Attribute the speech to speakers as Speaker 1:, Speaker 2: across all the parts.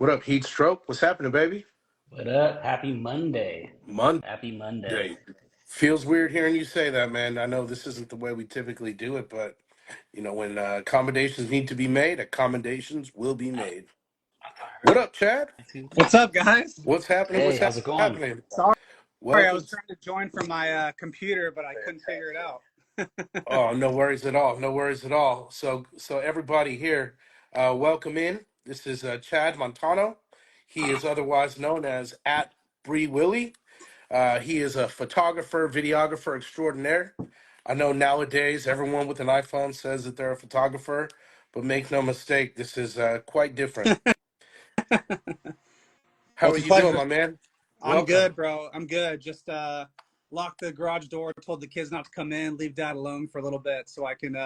Speaker 1: What up, Heat Stroke? What's happening, baby?
Speaker 2: What up? Happy Monday.
Speaker 1: Monday.
Speaker 2: Happy Monday.
Speaker 1: Feels weird hearing you say that, man. I know this isn't the way we typically do it, but when accommodations need to be made, accommodations will be made. What up, Chad?
Speaker 3: What's up, guys?
Speaker 1: What's happening?
Speaker 2: Hey,
Speaker 1: What's
Speaker 2: how's it going?
Speaker 1: happening?
Speaker 3: Sorry, I
Speaker 1: Welcome.
Speaker 3: was trying to join from my computer, but I couldn't figure it out.
Speaker 1: Oh, no worries at all. No worries at all. So everybody here, welcome in. This is Chad Montano. He is otherwise known as at Bree Willie. He is a photographer, videographer extraordinaire. I know nowadays everyone with an iPhone says that they're a photographer, but make no mistake, this is quite different. How
Speaker 3: Well,
Speaker 1: are
Speaker 3: it's a
Speaker 1: you doing,
Speaker 3: pleasure.
Speaker 1: my man?
Speaker 3: I'm
Speaker 1: Welcome.
Speaker 3: good, bro. I'm good. Just locked the garage door, told the kids not to come in, leave dad alone for a little bit so I can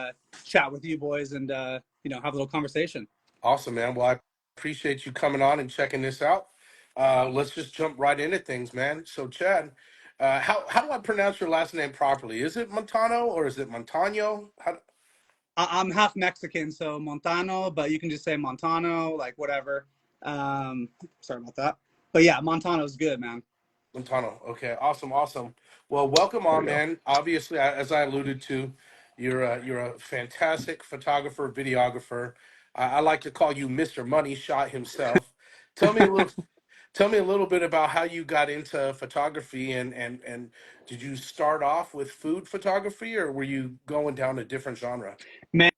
Speaker 3: chat with you boys and have a little conversation.
Speaker 1: Awesome, man. Well, I appreciate you coming on and checking this out. Let's just jump right into things, man. So, Chad, how do I pronounce your last name properly? Is it Montano or is it Montano?
Speaker 3: I'm half Mexican, so Montano, but you can just say Montano, like whatever. Um, Sorry about that. But yeah, Montano's good, man.
Speaker 1: Montano. Okay, awesome, awesome. Well, welcome
Speaker 2: There
Speaker 1: on,
Speaker 2: we go.
Speaker 1: man. Obviously, as I alluded to, you're a fantastic photographer, videographer. I like to call you Mr. Money Shot himself. Tell me a little, tell me a little bit about how you got into photography, and did you start off with food photography, or were you going down a different genre?
Speaker 3: Man,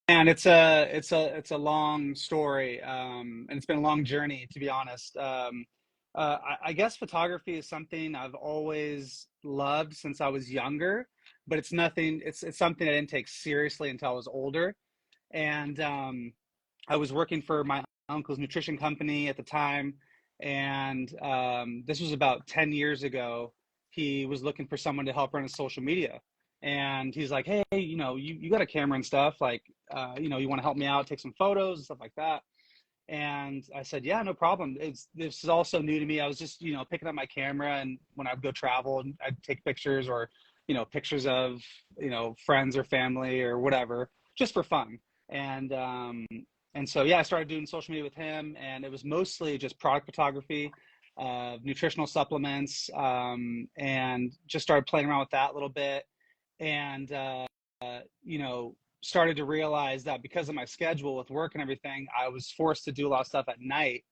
Speaker 3: And it's a long story, and it's been a long journey, to be honest. I guess photography is something I've always loved since I was younger, but it's nothing. It's something I didn't take seriously until I was older. And I was working for my uncle's nutrition company at the time, and this was about 10 years ago. He was looking for someone to help run his social media, and he's like, "Hey, you got a camera and stuff, like, you want to help me out, take some photos and stuff like that." And I said, "Yeah, no problem." This is also new to me. I was just, picking up my camera, and when I'd go travel, and I'd take pictures, or pictures of friends or family or whatever, just for fun. And so yeah, I started doing social media with him, and it was mostly just product photography, nutritional supplements, and just started playing around with that a little bit. And you know, started to realize that because of my schedule with work and everything, I was forced to do a lot of stuff at night,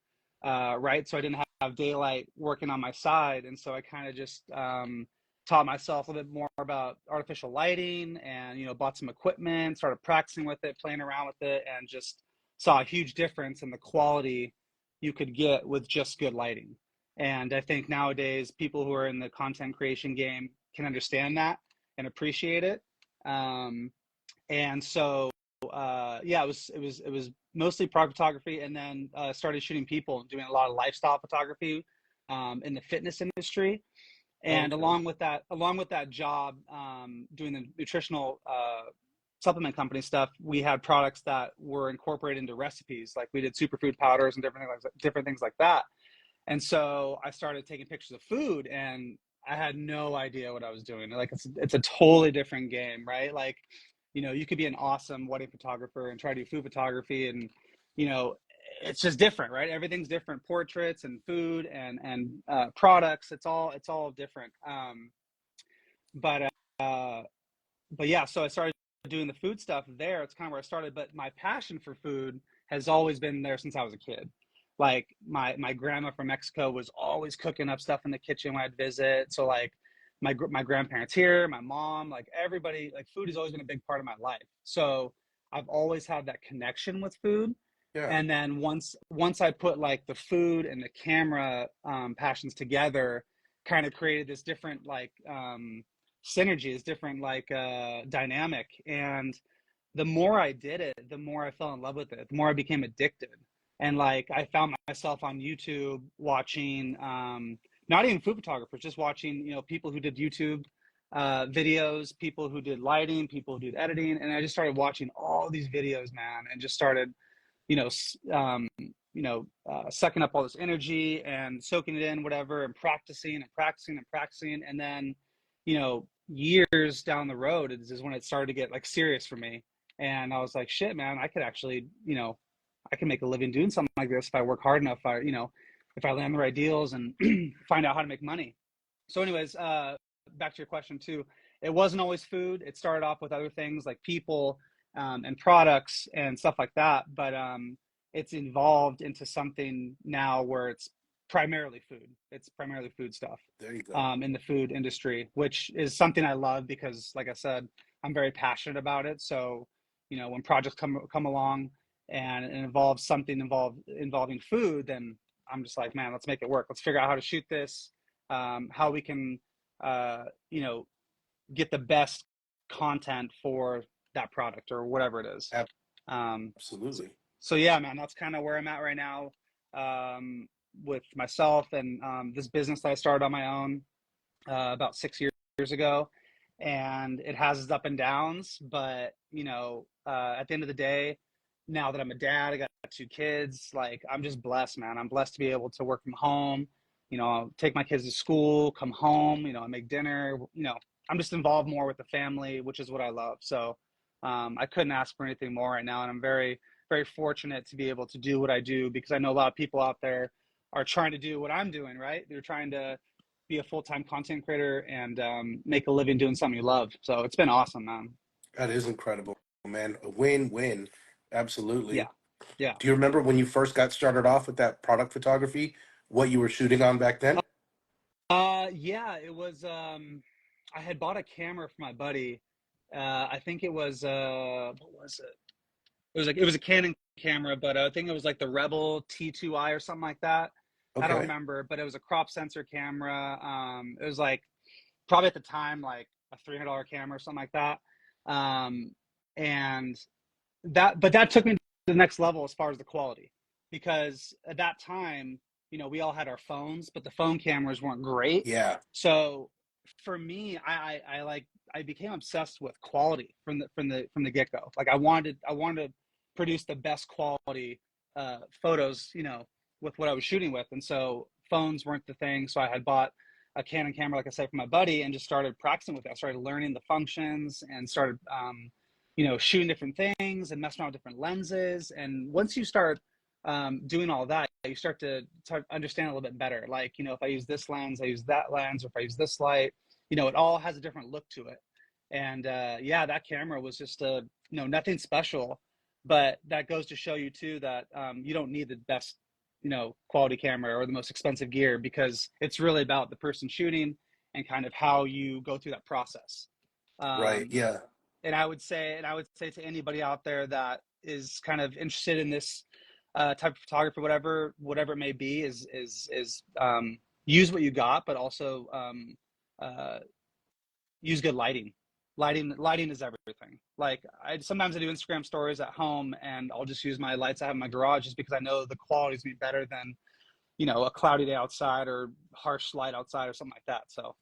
Speaker 3: right? So I didn't have daylight working on my side. And so I kind of just taught myself a little bit more about artificial lighting, and, bought some equipment, started practicing with it, playing around with it, and just saw a huge difference in the quality you could get with just good lighting. And I think nowadays people who are in the content creation game can understand that and appreciate it. Um, and so yeah, it was mostly product photography, and then started shooting people and doing a lot of lifestyle photography in the fitness industry. And
Speaker 1: Okay.
Speaker 3: along with that job, doing the nutritional supplement company stuff, we had products that were incorporated into recipes, like we did superfood powders and different things like that. And so I started taking pictures of food, and I had no idea what I was doing. Like, it's a totally different game, right? Like, you could be an awesome wedding photographer and try to do food photography, and you know, it's just different, right? Everything's different. Portraits and food and products. It's all different. But uh, but yeah, so I started doing the food stuff there. It's kind of where I started. But my passion for food has always been there since I was a kid. Like, my grandma from Mexico was always cooking up stuff in the kitchen when I'd visit. So like my grandparents here, my mom, like everybody, like food has always been a big part of my life. So I've always had that connection with food.
Speaker 1: Yeah.
Speaker 3: And then once I put like the food and the camera passions together, kind of created this different, like, synergy, this different, like, dynamic. And the more I did it, the more I fell in love with it, the more I became addicted. And like, I found myself on YouTube watching, not even food photographers, just watching, people who did YouTube videos, people who did lighting, people who did editing. And I just started watching all these videos, man, and just started, you know, sucking up all this energy and soaking it in, whatever, and practicing and practicing and practicing. And then, years down the road is when it started to get like serious for me. And I was like, shit, man, I could actually, I can make a living doing something like this if I work hard enough, if I land the right deals and find out how to make money. So anyways, back to your question too, it wasn't always food. It started off with other things like people, and products and stuff like that. But it's evolved into something now where it's primarily food. It's primarily food stuff,
Speaker 1: There you go.
Speaker 3: in the food industry, which is something I love because, like I said, I'm very passionate about it. So, when projects come along and it involves something involving food, then I'm just like, man, let's make it work. Let's figure out how to shoot this, how we can, uh, you know, get the best content for that product or whatever it is. So,
Speaker 1: Absolutely.
Speaker 3: so yeah, man, that's kind of where I'm at right now, with myself and this business that I started on my own about 6 years ago. And it has its up and downs, but at the end of the day, now that I'm a dad, I got 2 kids. Like, I'm just blessed, man. I'm blessed to be able to work from home. I'll take my kids to school, come home. I make dinner. I'm just involved more with the family, which is what I love. So I couldn't ask for anything more right now, and I'm very, very fortunate to be able to do what I do, because I know a lot of people out there are trying to do what I'm doing. Right? They're trying to be a full-time content creator and make a living doing something you love. So it's been awesome, man.
Speaker 1: That is incredible, man. A win-win.
Speaker 3: Yeah.
Speaker 1: Absolutely.
Speaker 3: Yeah.
Speaker 1: Do you remember when you first got started off with that product photography, what you were shooting on back then?
Speaker 3: Yeah, it was, I had bought a camera for my buddy. I think it was, what was it? It was a Canon camera, but I think it was like the Rebel T2i or something like that. I don't
Speaker 1: Okay.
Speaker 3: remember, but it was a crop sensor camera. It was like probably at the time like a $300 camera or something like that. Um, and but that took me to the next level as far as the quality, because at that time, we all had our phones, but the phone cameras weren't great.
Speaker 1: Yeah.
Speaker 3: So for me, I became obsessed with quality from the get-go. Like, I wanted to produce the best quality photos, with what I was shooting with. And so phones weren't the thing. So I had bought a Canon camera, like I said, for my buddy, and just started practicing with it. I started learning the functions and started shooting different things and messing around with different lenses. And once you start doing all that, you start to understand a little bit better. Like, if I use this lens, I use that lens, or if I use this light, it all has a different look to it. And yeah, that camera was just nothing special, but that goes to show you too that you don't need the best, quality camera or the most expensive gear, because it's really about the person shooting and kind of how you go through that process.
Speaker 1: Right.
Speaker 3: Um,
Speaker 1: Yeah.
Speaker 3: and I would say to anybody out there that is kind of interested in this type of photography, whatever it may be, is use what you got, but also uh, use good lighting. Lighting is everything. Like, sometimes I do Instagram stories at home, and I'll just use my lights I have in my garage, just because I know the quality is gonna be better than a cloudy day outside or harsh light outside or something like that. So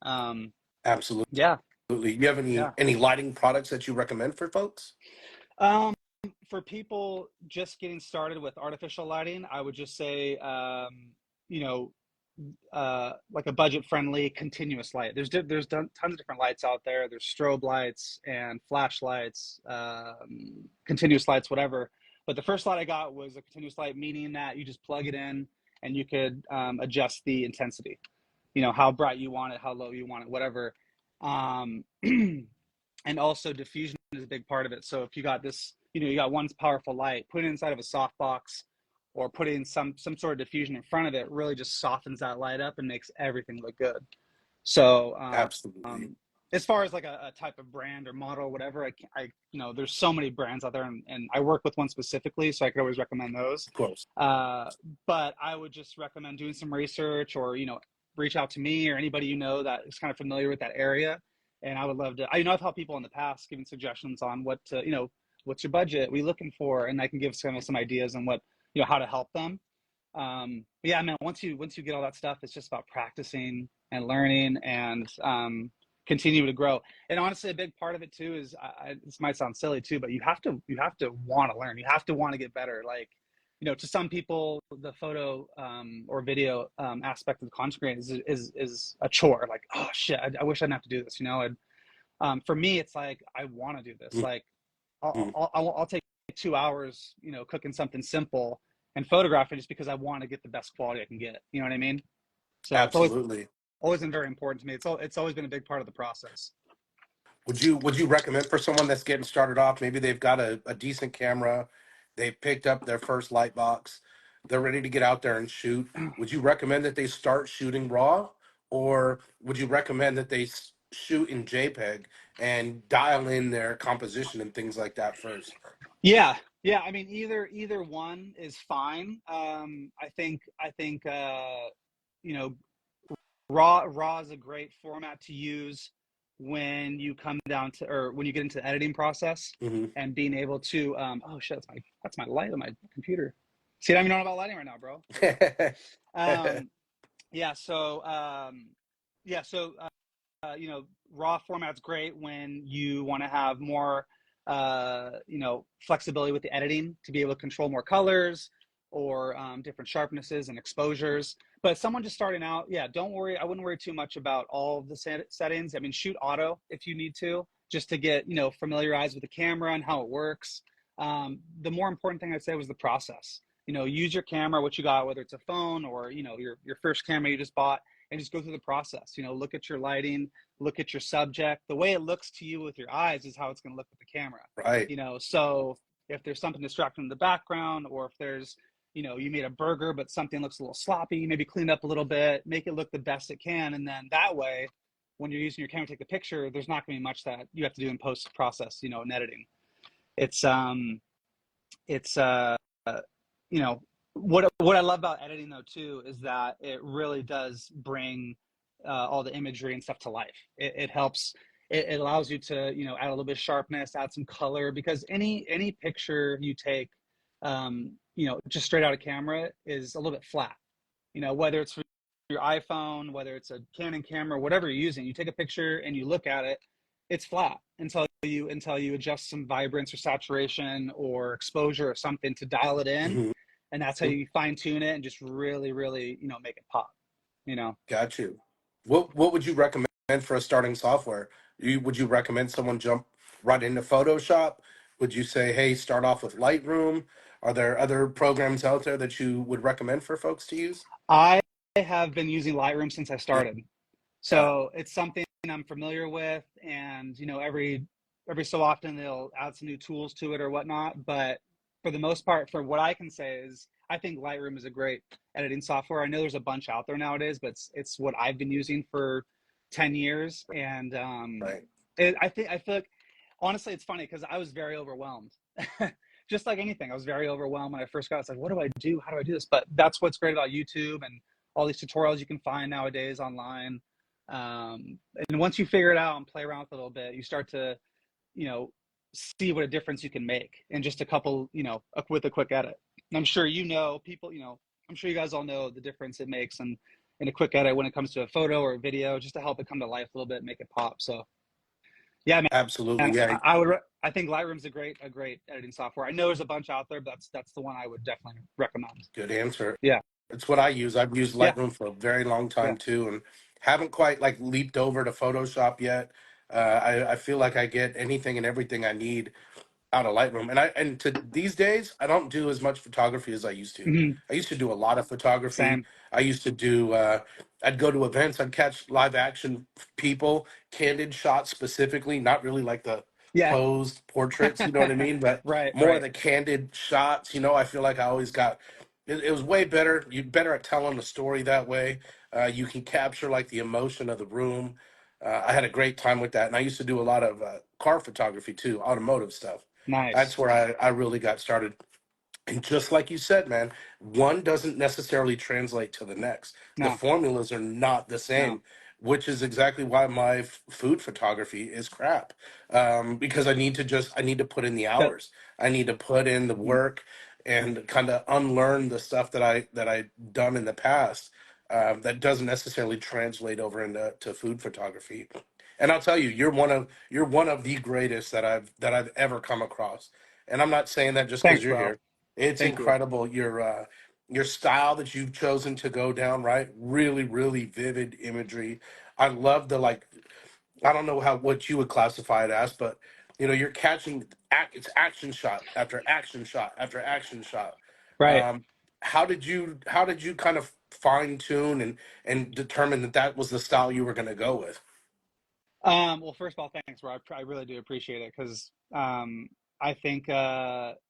Speaker 3: um,
Speaker 1: Absolutely.
Speaker 3: yeah,
Speaker 1: You have any
Speaker 3: yeah.
Speaker 1: lighting products that you recommend for folks?
Speaker 3: Um, for people just getting started with artificial lighting, I would just say, you know, like a budget-friendly continuous light. There's tons of different lights out there. There's strobe lights and flashlights, continuous lights, whatever. But the first light I got was a continuous light, meaning that you just plug it in and you could adjust the intensity. How bright you want it, how low you want it, whatever. Um, and also diffusion is a big part of it. So if you got this, you got one powerful light, put it inside of a softbox or put in some sort of diffusion in front of it, really just softens that light up and makes everything look good. So
Speaker 1: Absolutely.
Speaker 3: as far as like a type of brand or model or whatever, there's so many brands out there, and I work with one specifically, so I could always recommend those.
Speaker 1: Of course.
Speaker 3: But I would just recommend doing some research, or reach out to me or anybody that is kind of familiar with that area. And I would love to. I've helped people in the past, giving suggestions on what to, what's your budget? What are you looking for? And I can give some ideas on what, how to help them. But yeah, man, once you get all that stuff, it's just about practicing and learning and continue to grow. And honestly, a big part of it too is, this might sound silly too, but you have to want to learn. You have to want to get better. Like, to some people, the photo or video aspect of the content creation is a chore. Like, oh shit, I wish I didn't have to do this. And for me, it's like, I want to do this. Like,
Speaker 1: Mhm.
Speaker 3: I'll take take 2 hours, cooking something simple and photograph it just because I want to get the best quality I can get. You know what I mean? So it's
Speaker 1: Absolutely.
Speaker 3: always been very important to me. It's always been a big part of the process.
Speaker 1: Would you recommend for someone that's getting started off, maybe they've got a decent camera, they've picked up their first light box, they're ready to get out there and shoot. Would you recommend that they start shooting raw, or would you recommend that they shoot in JPEG and dial in their composition and things like that first?
Speaker 3: Yeah, yeah. I mean, either one is fine. I think you know, raw is a great format to use when you come down to, or when you get into the editing process,
Speaker 1: Hmm.
Speaker 3: and being able to oh shit, that's my light on my computer. See, I don't even know about lighting right now, bro. Um, yeah, so yeah, so raw format's great when you want to have more, flexibility with the editing to be able to control more colors or different sharpnesses and exposures. But someone just starting out, yeah, don't worry. I wouldn't worry too much about all of the settings. I mean, shoot auto if you need to, just to get, familiarized with the camera and how it works. The more important thing I'd say was the process. Use your camera, what you got, whether it's a phone or, your first camera you just bought, and just go through the process. Look at your lighting, look at your subject. The way it looks to you with your eyes is how it's going to look with the camera.
Speaker 1: Right.
Speaker 3: So if there's something distracting in the background, or if there's, you made a burger but something looks a little sloppy, maybe clean it up a little bit, make it look the best it can, and then that way, when you're using your camera to take the picture, there's not going to be much that you have to do in post process, in editing. It's you know what I love about editing though too is that it really does bring all the imagery and stuff to life. It helps. It allows you to add a little bit of sharpness, add some color, because any picture you take, just straight out of camera is a little bit flat. Whether it's for your iPhone, whether it's a Canon camera, whatever you're using, you take a picture and you look at it, it's flat until you adjust some vibrance or saturation or exposure or something to dial it in,
Speaker 1: Hmm.
Speaker 3: and that's how you fine tune it and just really, really, make it pop. You know.
Speaker 1: Got you. What would you recommend for a starting software? Would you recommend someone jump right into Photoshop? Would you say, hey, start off with Lightroom? Are there other programs out there that you would recommend for folks to use?
Speaker 3: I have been using Lightroom since I
Speaker 1: Yeah.
Speaker 3: started, so it's something I'm familiar with, and every so often they'll add some new tools to it or whatnot. But for the most part, for what I can say is, I think Lightroom is a great editing software. I know there's a bunch out there nowadays, but it's what I've been using for 10 years, and
Speaker 1: Right.
Speaker 3: I feel like, honestly, it's funny because I was very overwhelmed. Just like anything, I was very overwhelmed when I first got it. It's like, what do I do? How do I do this? But that's what's great about YouTube and all these tutorials you can find nowadays online. And once you figure it out and play around with it a little bit, you start to, you know, see what a difference you can make in just a couple, with a quick edit. And I'm sure people, I'm sure you guys all know the difference it makes in a quick edit when it comes to a photo or a video, just to help it come to life a little bit, make it pop. So yeah, man.
Speaker 1: Absolutely.
Speaker 3: And
Speaker 1: Yeah.
Speaker 3: I think Lightroom's a great editing software. I know there's a bunch out there, but that's the one I would definitely recommend.
Speaker 1: Good answer.
Speaker 3: Yeah,
Speaker 1: It's what I use. I've used
Speaker 3: yeah,
Speaker 1: Lightroom for a very long
Speaker 3: yeah.
Speaker 1: time too, and haven't quite like leaped over to Photoshop yet. I feel like I get anything and everything I need out of Lightroom. And to these days, I don't do as much photography as I used to.
Speaker 3: Hmm.
Speaker 1: I used to do a lot of photography.
Speaker 3: Same.
Speaker 1: I used to do. I'd go to events. I'd catch live action people, candid shots specifically, not really like the
Speaker 3: Yeah.
Speaker 1: posed portraits. You know what I mean? But
Speaker 3: Right,
Speaker 1: more of
Speaker 3: right.
Speaker 1: the candid shots. I feel like I always got. It was way better. You're better at telling the story that way. You can capture like the emotion of the room. I had a great time with that, and I used to do a lot of car photography too, automotive stuff. That's
Speaker 3: Nice.
Speaker 1: where I really got started. And just like you said, man, one doesn't necessarily translate to the next. The
Speaker 3: No,
Speaker 1: formulas are not the
Speaker 3: no.
Speaker 1: same, which is exactly why my food photography is crap. Because I need to put in the
Speaker 3: That,
Speaker 1: hours. I need to put in the work and kind of unlearn the stuff that I done in the past. That doesn't necessarily translate over into food photography. And I'll tell you, you're one of the greatest that I've ever come across. And I'm not saying that just because
Speaker 3: Thanks,
Speaker 1: you're
Speaker 3: bro.
Speaker 1: here. It's
Speaker 3: Thank you.
Speaker 1: incredible your style that you've chosen to go down, right? Really, really vivid imagery. I love the like I don't know what you would classify it as, but you're catching it's action shot after action shot after action shot.
Speaker 3: Right.
Speaker 1: Um, how did you kind of fine tune and determine that that was the style you were going to go with?
Speaker 3: Well, first of all, thanks, bro. I really do appreciate it because I think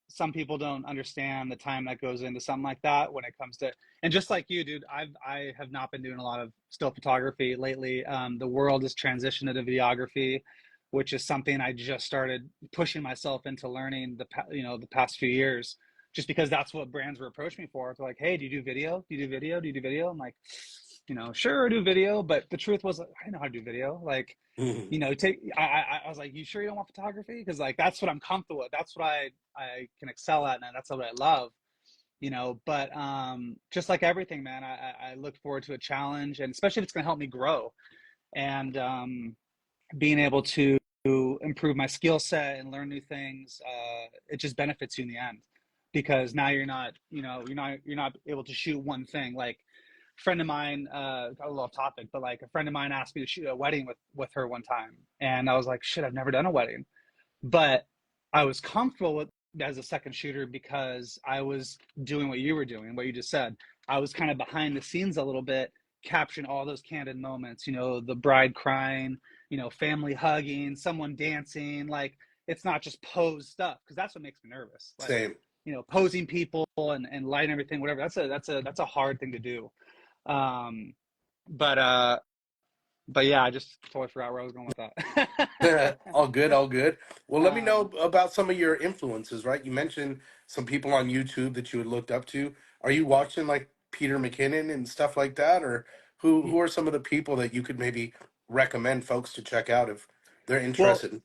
Speaker 3: some people don't understand the time that goes into something like that when it comes to, and just like you, dude, I have not been doing a lot of still photography lately. The world has transitioned to videography, which is something I just started pushing myself into learning the past few years, just because that's what brands were approaching me for. They're like, hey, do you do video? Do you do video? Do you do video? I'm like, sure, I do video, but the truth was, like, I know how to do video. Like, I was like, you sure you don't want photography? Because like that's what I'm comfortable with. That's what I can excel at, and that's what I love. But just like everything, man, I look forward to a challenge, and especially if it's going to help me grow and being able to improve my skill set and learn new things. It just benefits you in the end because now you're not able to shoot one thing. Like a friend of mine, got a little off topic, but like a friend of mine asked me to shoot a wedding with her one time, and I was like, shit, I've never done a wedding, but I was comfortable with as a second shooter because I was doing what you were doing, what you just said. I was kind of behind the scenes a little bit, capturing all those candid moments, the bride crying, family hugging, someone dancing. Like it's not just pose stuff because that's what makes me nervous. Like,
Speaker 1: Same.
Speaker 3: posing people and lighting everything, whatever. That's a hard thing to do. Um, but uh, but yeah, I just totally forgot where I was going with that.
Speaker 1: All good, all good. Well, let me know
Speaker 3: um,
Speaker 1: about some of your influences, right? You mentioned some people on YouTube that you had looked up to. Are you watching like Peter McKinnon and stuff like that, or who are some of the people that you could maybe recommend folks to check out if they're
Speaker 3: well,
Speaker 1: interested?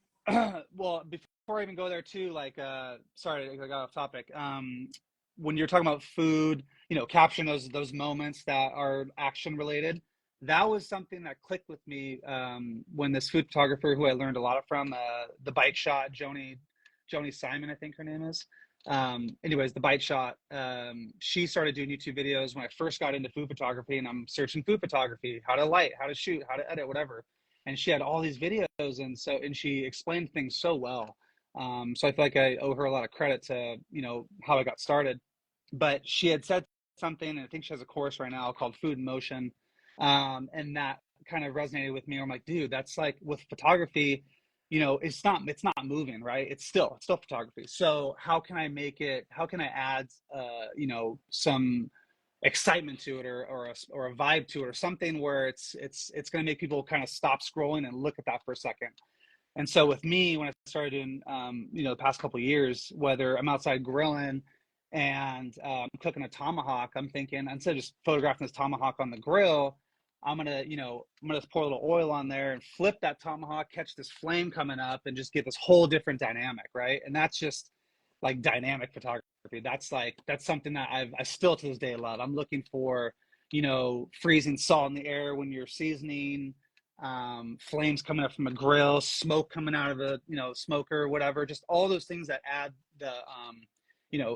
Speaker 3: well, before I even go there too, like, sorry, I got off topic. When you're talking about food, capturing those moments that are action related, that was something that clicked with me when this food photographer who I learned a lot from, the Bite Shot, Joni Simon, I think her name is. Anyways, the Bite Shot, she started doing YouTube videos when I first got into food photography, and I'm searching food photography, how to light, how to shoot, how to edit, whatever. And she had all these videos, and she explained things so well. So I feel like I owe her a lot of credit to how I got started. But she had said something, and I think she has a course right now called Food in Motion, and that kind of resonated with me. I'm like, dude, that's like with photography, it's not moving, right? It's still photography. So how can I make it? How can I add some excitement to it, or a vibe to it, or something where it's going to make people kind of stop scrolling and look at that for a second. And so with me, when I started in the past couple of years, whether I'm outside grilling and cooking a tomahawk, I'm thinking instead of just photographing this tomahawk on the grill, I'm gonna pour a little oil on there and flip that tomahawk, catch this flame coming up, and just get this whole different dynamic, right? And that's just like dynamic photography. That's something that I still to this day love. I'm looking for freezing salt in the air when you're seasoning, flames coming up from a grill, smoke coming out of a smoker, whatever. Just all those things that add the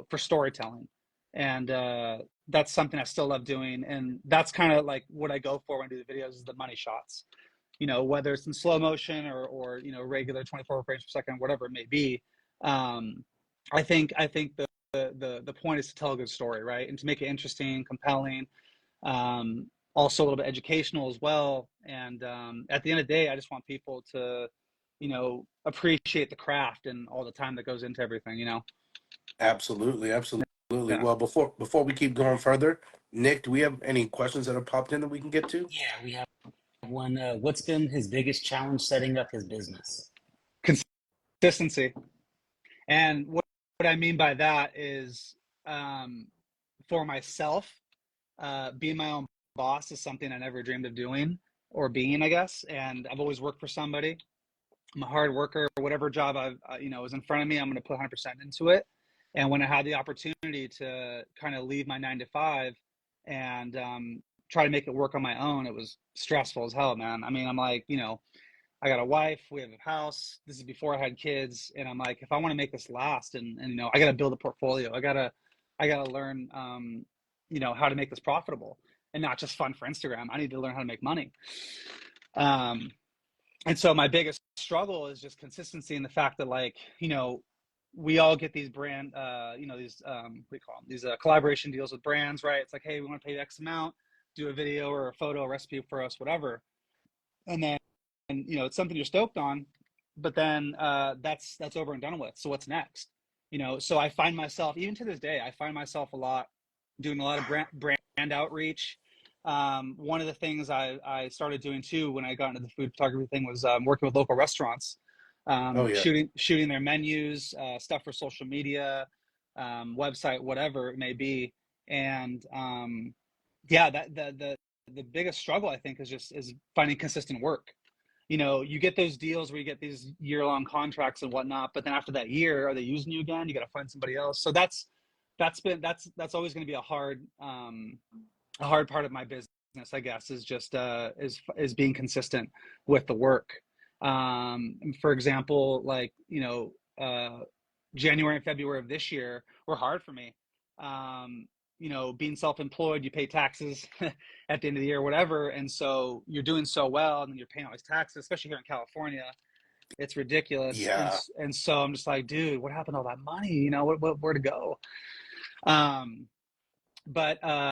Speaker 3: for storytelling, and that's something I still love doing, and that's kind of like what I go for when I do the videos is the money shots. Whether it's in slow motion or regular 24 frames per second, whatever it may be. Um, I think the point is to tell a good story, right, and to make it interesting, compelling, also a little bit educational as well. And at the end of the day, I just want people to, appreciate the craft and all the time that goes into everything.
Speaker 1: Absolutely, absolutely.
Speaker 3: Yeah.
Speaker 1: Well, before we keep going further, Nick, do we have any questions that have popped in that we can get to?
Speaker 2: Yeah, we have one. What's been his biggest challenge setting up his business?
Speaker 3: Consistency. And what I mean by that is, um, for myself, being my own boss is something I never dreamed of doing or being, I guess. And I've always worked for somebody. I'm a hard worker. Whatever job is in front of me, I'm going to put 100% into it. And when I had the opportunity to kind of leave my 9 to 5 and try to make it work on my own, it was stressful as hell, man. I mean, I'm like, I got a wife, we have a house. This is before I had kids, and I'm like, if I want to make this last, and I got to build a portfolio. I gotta learn, how to make this profitable and not just fun for Instagram. I need to learn how to make money. Um, and so my biggest struggle is just consistency, and the fact that, like, we all get these brand, these what do you call them? These collaboration deals with brands, right? It's like, hey, we want to pay X amount, do a video or a photo, a recipe for us, whatever. And then, it's something you're stoked on, but then that's over and done with. So what's next? So I find myself, even to this day, I find myself doing a lot of brand outreach. One of the things I started doing too when I got into the food photography thing was working with local restaurants,
Speaker 1: Oh yeah.
Speaker 3: shooting their menus, stuff for social media, website, whatever it may be. And yeah, that the biggest struggle, I think, is finding consistent work. You get those deals where you get these year-long contracts and whatnot, but then after that year, are they using you again? You got to find somebody else. So that's always going to be a hard part of my business, I guess, is just is being consistent with the work. For example, like, January and February of this year were hard for me. Being self-employed, you pay taxes at the end of the year, whatever. And so you're doing so well, and then you're paying all these taxes, especially here in California. It's ridiculous.
Speaker 1: Yeah.
Speaker 3: And so I'm just like, dude, what happened to all that money? Where to go? But I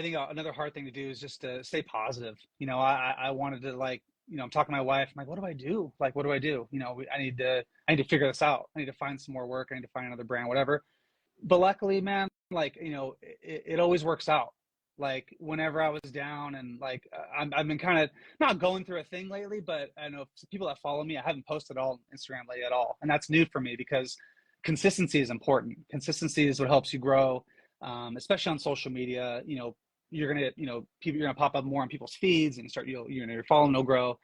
Speaker 3: think another hard thing to do is just to stay positive. I wanted to, like, I'm talking to my wife. I'm like, what do I do? Like, what do I do? I need to figure this out. I need to find some more work. I need to find another brand, whatever. But luckily, man, like, it always works out. Like, whenever I was down, and like, I've been kind of not going through a thing lately, but I know people that follow me, I haven't posted on Instagram lately at all. And that's new for me, because consistency is important. Consistency is what helps you grow, especially on social media. You're going to, you're going to pop up more on people's feeds, and start, your following will grow.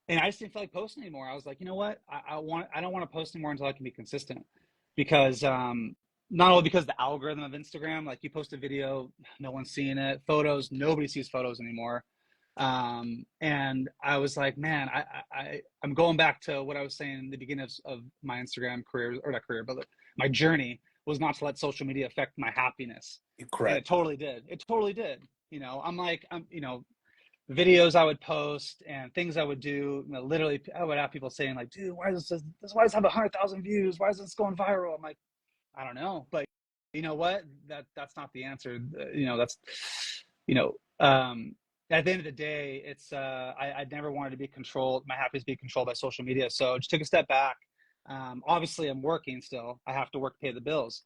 Speaker 3: And I just didn't feel like posting anymore. I was like, you know what? I don't want to post anymore until I can be consistent, because, not only because the algorithm of Instagram, like, you post a video, no one's seeing it. Photos, nobody sees photos anymore. And I was like, man, I'm going back to what I was saying in the beginning of my Instagram career, or not career, but my journey was not to let social media affect my happiness. And it
Speaker 1: Correct.
Speaker 3: totally did. It totally did. Videos I would post and things I would do, literally, I would have people saying, like, dude, why does this have 100,000 views? Why is this going viral? I'm like, I don't know, but you know what? That's not the answer. That's, at the end of the day, it's I never wanted to be controlled. My happiness be controlled by social media. So I just took a step back. Obviously, I'm working still. I have to work to pay the bills.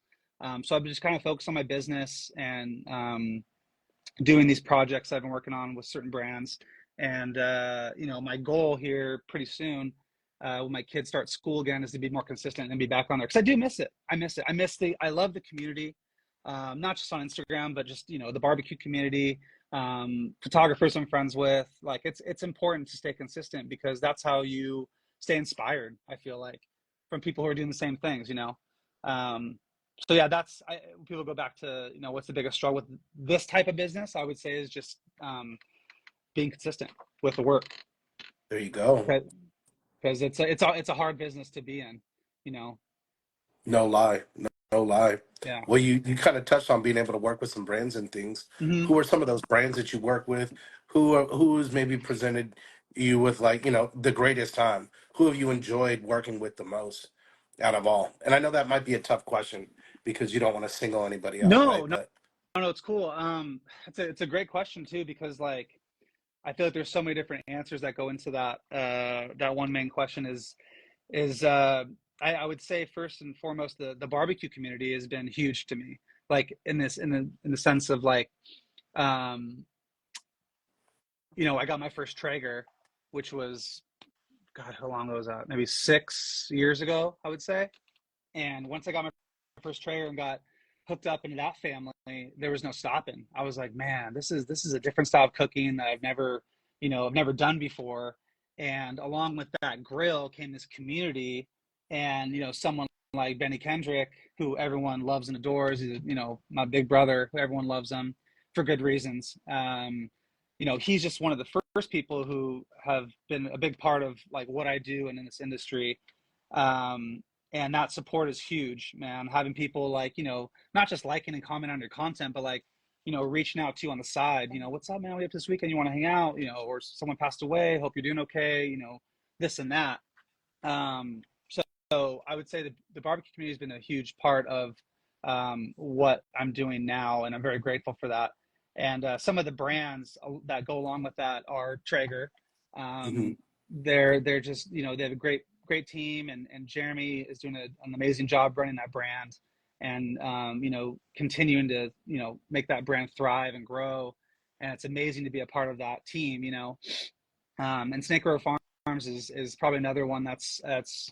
Speaker 3: So I've just kind of focused on my business, and doing these projects I've been working on with certain brands. And my goal here pretty soon, when my kids start school again, is to be more consistent and be back on there, because I do miss it. I love the community, not just on Instagram, but just, the barbecue community, photographers I'm friends with. Like, it's important to stay consistent, because that's how you stay inspired, I feel like, from people who are doing the same things. So yeah, people go back to, what's the biggest struggle with this type of business, I would say, is just being consistent with the work,
Speaker 1: There you go.
Speaker 3: because it's a hard business to be in, you know.
Speaker 1: No lie. No lie.
Speaker 3: Yeah.
Speaker 1: Well, you kind of touched on being able to work with some brands and things.
Speaker 3: Hmm.
Speaker 1: Who are some of those brands that you work with? Who's maybe presented you with, like, the greatest time? Who have you enjoyed working with the most out of all? And I know that might be a tough question because you don't want to single anybody out,
Speaker 3: No,
Speaker 1: right?
Speaker 3: no,
Speaker 1: But
Speaker 3: no, it's cool. It's a great question too, because, like, I feel like there's so many different answers that go into that one main question. Is I would say, first and foremost, the barbecue community has been huge to me. Like, in the sense of, like, um, I got my first Traeger, which was, God, how long ago was that? Maybe 6 years ago, I would say. And once I got my first Traeger and got hooked up into that family, there was no stopping. I was like, man, this is a different style of cooking that I've never done before. And along with that grill came this community, and someone like Benny Kendrick, who everyone loves and adores. He's, my big brother, who everyone loves him for good reasons. He's just one of the first people who have been a big part of, like, what I do and in this industry. Um, and that support is huge, man. Having people, like, not just liking and commenting on your content, but, like, reaching out to you on the side, what's up, man? We up this weekend? You want to hang out? Or someone passed away. Hope you're doing okay. this and that. Um, so I would say the barbecue community has been a huge part of what I'm doing now, and I'm very grateful for that. And some of the brands that go along with that are Traeger.
Speaker 1: Hmm.
Speaker 3: They're just, they have a great team, and Jeremy is doing an amazing job running that brand, and continuing to make that brand thrive and grow. And it's amazing to be a part of that team. And Snake River Farms is probably another one that's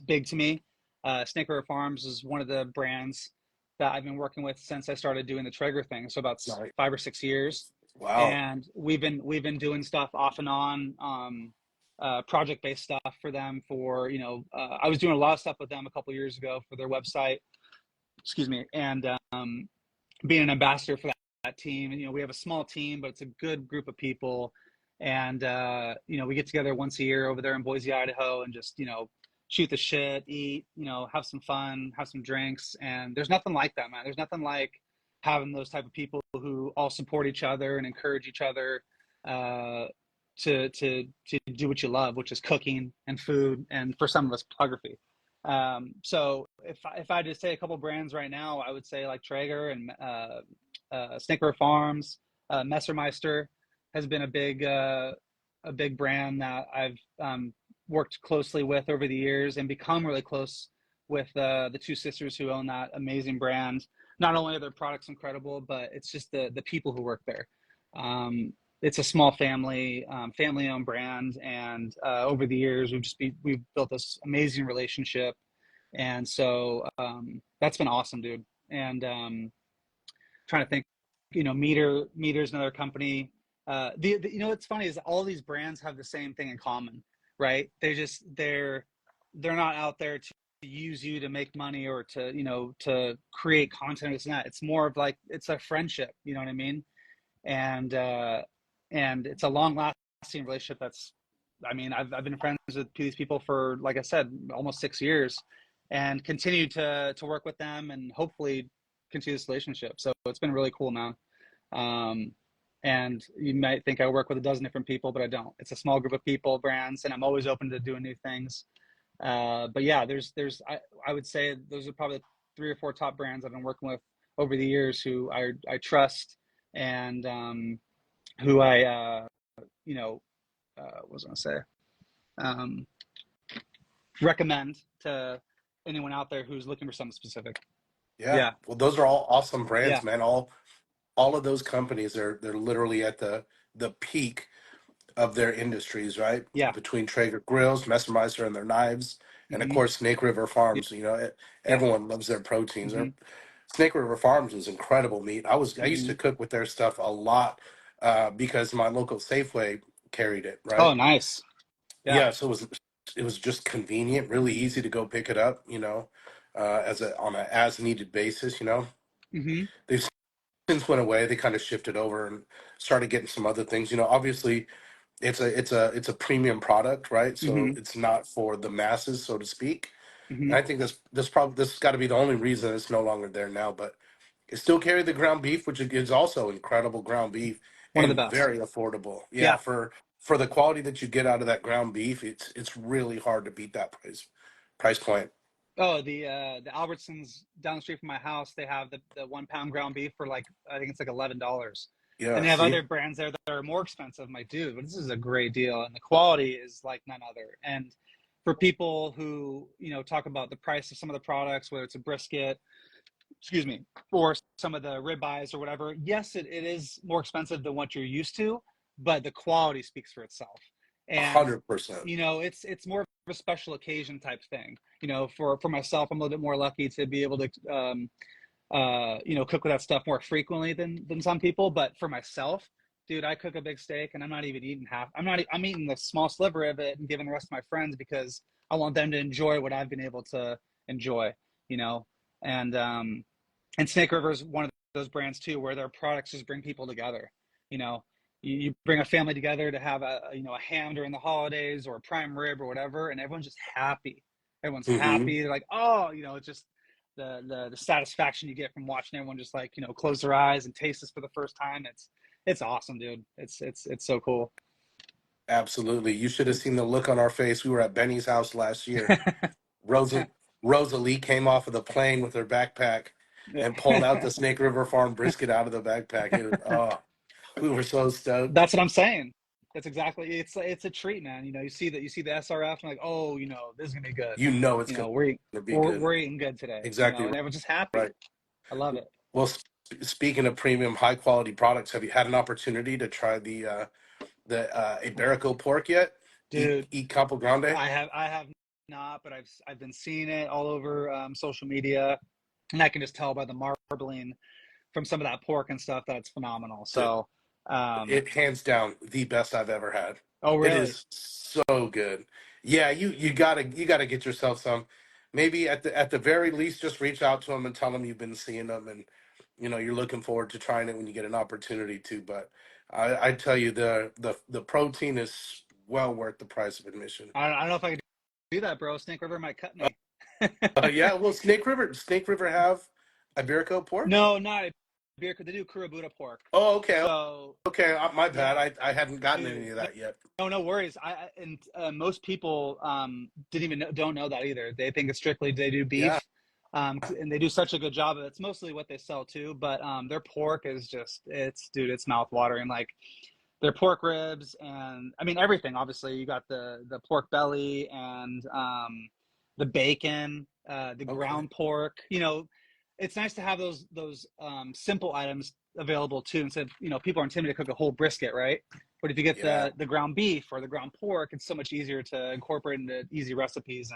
Speaker 3: big to me. Snake River Farms is one of the brands that I've been working with since I started doing the Traeger thing, so about
Speaker 1: Right.
Speaker 3: 5 or 6 years.
Speaker 1: Wow.
Speaker 3: And we've been doing stuff off and on, project based stuff for them. I was doing a lot of stuff with them a couple years ago for their website. Excuse me, and being an ambassador for that team. And we have a small team, but it's a good group of people. And we get together once a year over there in Boise, Idaho, and just shoot the shit, eat, have some fun, have some drinks. And there's nothing like that, man. There's nothing like having those type of people who all support each other and encourage each other uh, to do what you love, which is cooking and food, and for some of us, photography. So if I had to say a couple brands right now, I would say like Traeger and Snake River Farms. Messermeister has been a big brand that I've worked closely with over the years, and become really close with the two sisters who own that amazing brand. Not only are their products incredible, but it's just the people who work there. It's a small family owned brand, and over the years we've built this amazing relationship, and so that's been awesome, dude. And trying to think, Meter's another company. What's funny is all these brands have the same thing in common, right? They're not out there to use you to make money, or to create content or this and that. It's more of like, it's a friendship, you know what I mean? And it's a long lasting relationship. I've been friends with these people for, like I said, almost 6 years, and continue to work with them, and hopefully continue this relationship. So it's been really cool, man. Um, and you might think I work with a dozen different people, but I don't. It's a small group of people, brands, and I'm always open to doing new things. But yeah, I would say those are probably 3 or 4 top brands I've been working with over the years, who I trust, and who I what was I gonna say? Um, recommend to anyone out there who's looking for something specific.
Speaker 1: Yeah.
Speaker 3: Yeah,
Speaker 1: Well, those are all awesome brands,
Speaker 3: yeah,
Speaker 1: man. All of those companies are they're literally at the peak of their industries, right?
Speaker 3: yeah.
Speaker 1: Between Traeger grills, Messermeister and their knives, and of
Speaker 3: Hmm.
Speaker 1: course Snake River Farms.
Speaker 3: Yeah.
Speaker 1: Everyone loves their proteins.
Speaker 3: Hmm.
Speaker 1: Snake River Farms is incredible meat. I used
Speaker 3: Hmm.
Speaker 1: to cook with their stuff a lot because my local Safeway carried it,
Speaker 3: Oh,
Speaker 1: right?
Speaker 3: nice. Yeah.
Speaker 1: Yeah, so it was just convenient, really easy to go pick it up, as a on a as needed basis.
Speaker 3: Hmm.
Speaker 1: They've since went away. They kind of shifted over and started getting some other things. Obviously it's a premium product, right? So
Speaker 3: Hmm.
Speaker 1: it's not for the masses, so to speak.
Speaker 3: Hmm.
Speaker 1: And I think this got to be the only reason it's no longer there now. But it still carry the ground beef, which is also incredible ground beef
Speaker 3: One of the
Speaker 1: and
Speaker 3: best.
Speaker 1: very affordable. Yeah,
Speaker 3: Yeah.
Speaker 1: for the quality that you get out of that ground beef, it's really hard to beat that price point.
Speaker 3: Oh, the Albertsons down the street from my house, they have the 1 pound ground beef for, like, I think it's like $11. And
Speaker 1: Yeah,
Speaker 3: they have
Speaker 1: see,
Speaker 3: other brands there that are more expensive. I'm like, dude, but this is a great deal, and the quality is like none other. And for people who, talk about the price of some of the products, whether it's a brisket, excuse me, or some of the ribeyes or whatever, yes, it is more expensive than what you're used to, but the quality speaks for itself. And
Speaker 1: 100%.
Speaker 3: it's more of a special occasion type thing. For myself, I'm a little bit more lucky to be able to cook with that stuff more frequently than some people. But for myself, dude, I cook a big steak and I'm not even eating half. I'm eating the small sliver of it and giving the rest of my friends, because I want them to enjoy what I've been able to enjoy. You know, and Snake River is one of those brands too, where their products just bring people together. You know, you bring a family together to have a ham during the holidays, or a prime rib or whatever, and everyone's just happy. Everyone's
Speaker 1: Hmm.
Speaker 3: happy. They're like, oh, it's just the satisfaction you get from watching everyone just, like, close their eyes and taste this for the first time. It's awesome, dude. It's so cool.
Speaker 1: Absolutely. You should have seen the look on our face. We were at Benny's house last year. Rosa Rosalie came off of the plane with her backpack and pulled out the Snake River Farm brisket out of the backpack. It was, oh, we were so stoked.
Speaker 3: That's what I'm saying. That's exactly. It's a treat, man. You see the SRF, and like, oh, this is gonna be good.
Speaker 1: You know it's
Speaker 3: You
Speaker 1: going
Speaker 3: know, we're
Speaker 1: to be
Speaker 3: we're
Speaker 1: good.
Speaker 3: we're eating good today.
Speaker 1: Exactly
Speaker 3: And everyone's just happy.
Speaker 1: right.
Speaker 3: I love it,
Speaker 1: Well, speaking of premium, high quality products, have you had an opportunity to try the Iberico pork yet?
Speaker 3: dude.
Speaker 1: Eat Campo Grande?
Speaker 3: I have not, but I've been seeing it all over social media, and I can just tell by the marbling from some of that pork and stuff that it's phenomenal. So,
Speaker 1: It hands down the best I've ever had.
Speaker 3: oh
Speaker 1: It
Speaker 3: really?
Speaker 1: is so good. Yeah, you gotta get yourself some. Maybe at the very least, just reach out to them and tell them you've been seeing them, and you're looking forward to trying it when you get an opportunity to. But I tell you, the protein is well worth the price of admission.
Speaker 3: I don't know if I could do that, bro. Snake River might cut me.
Speaker 1: Yeah, well, Snake River have Iberico pork.
Speaker 3: No, not beer. They do Kurabuta pork.
Speaker 1: Oh, okay,
Speaker 3: So
Speaker 1: okay. My bad.
Speaker 3: yeah,
Speaker 1: I hadn't gotten
Speaker 3: dude.
Speaker 1: any of that yet.
Speaker 3: No worries. And most people don't know that either. They think it's strictly they do
Speaker 1: Yeah.
Speaker 3: beef, and they do such a good job of it. It's mostly what they sell too. But their pork is just it's mouth watering. Like their pork ribs and I mean everything. Obviously, you got the pork belly and the bacon, the
Speaker 1: Okay.
Speaker 3: ground pork. It's nice to have those simple items available too. Instead, people are intimidated to cook a whole brisket, right? But if you get
Speaker 1: Yeah.
Speaker 3: the ground beef or the ground pork, it's so much easier to incorporate into easy recipes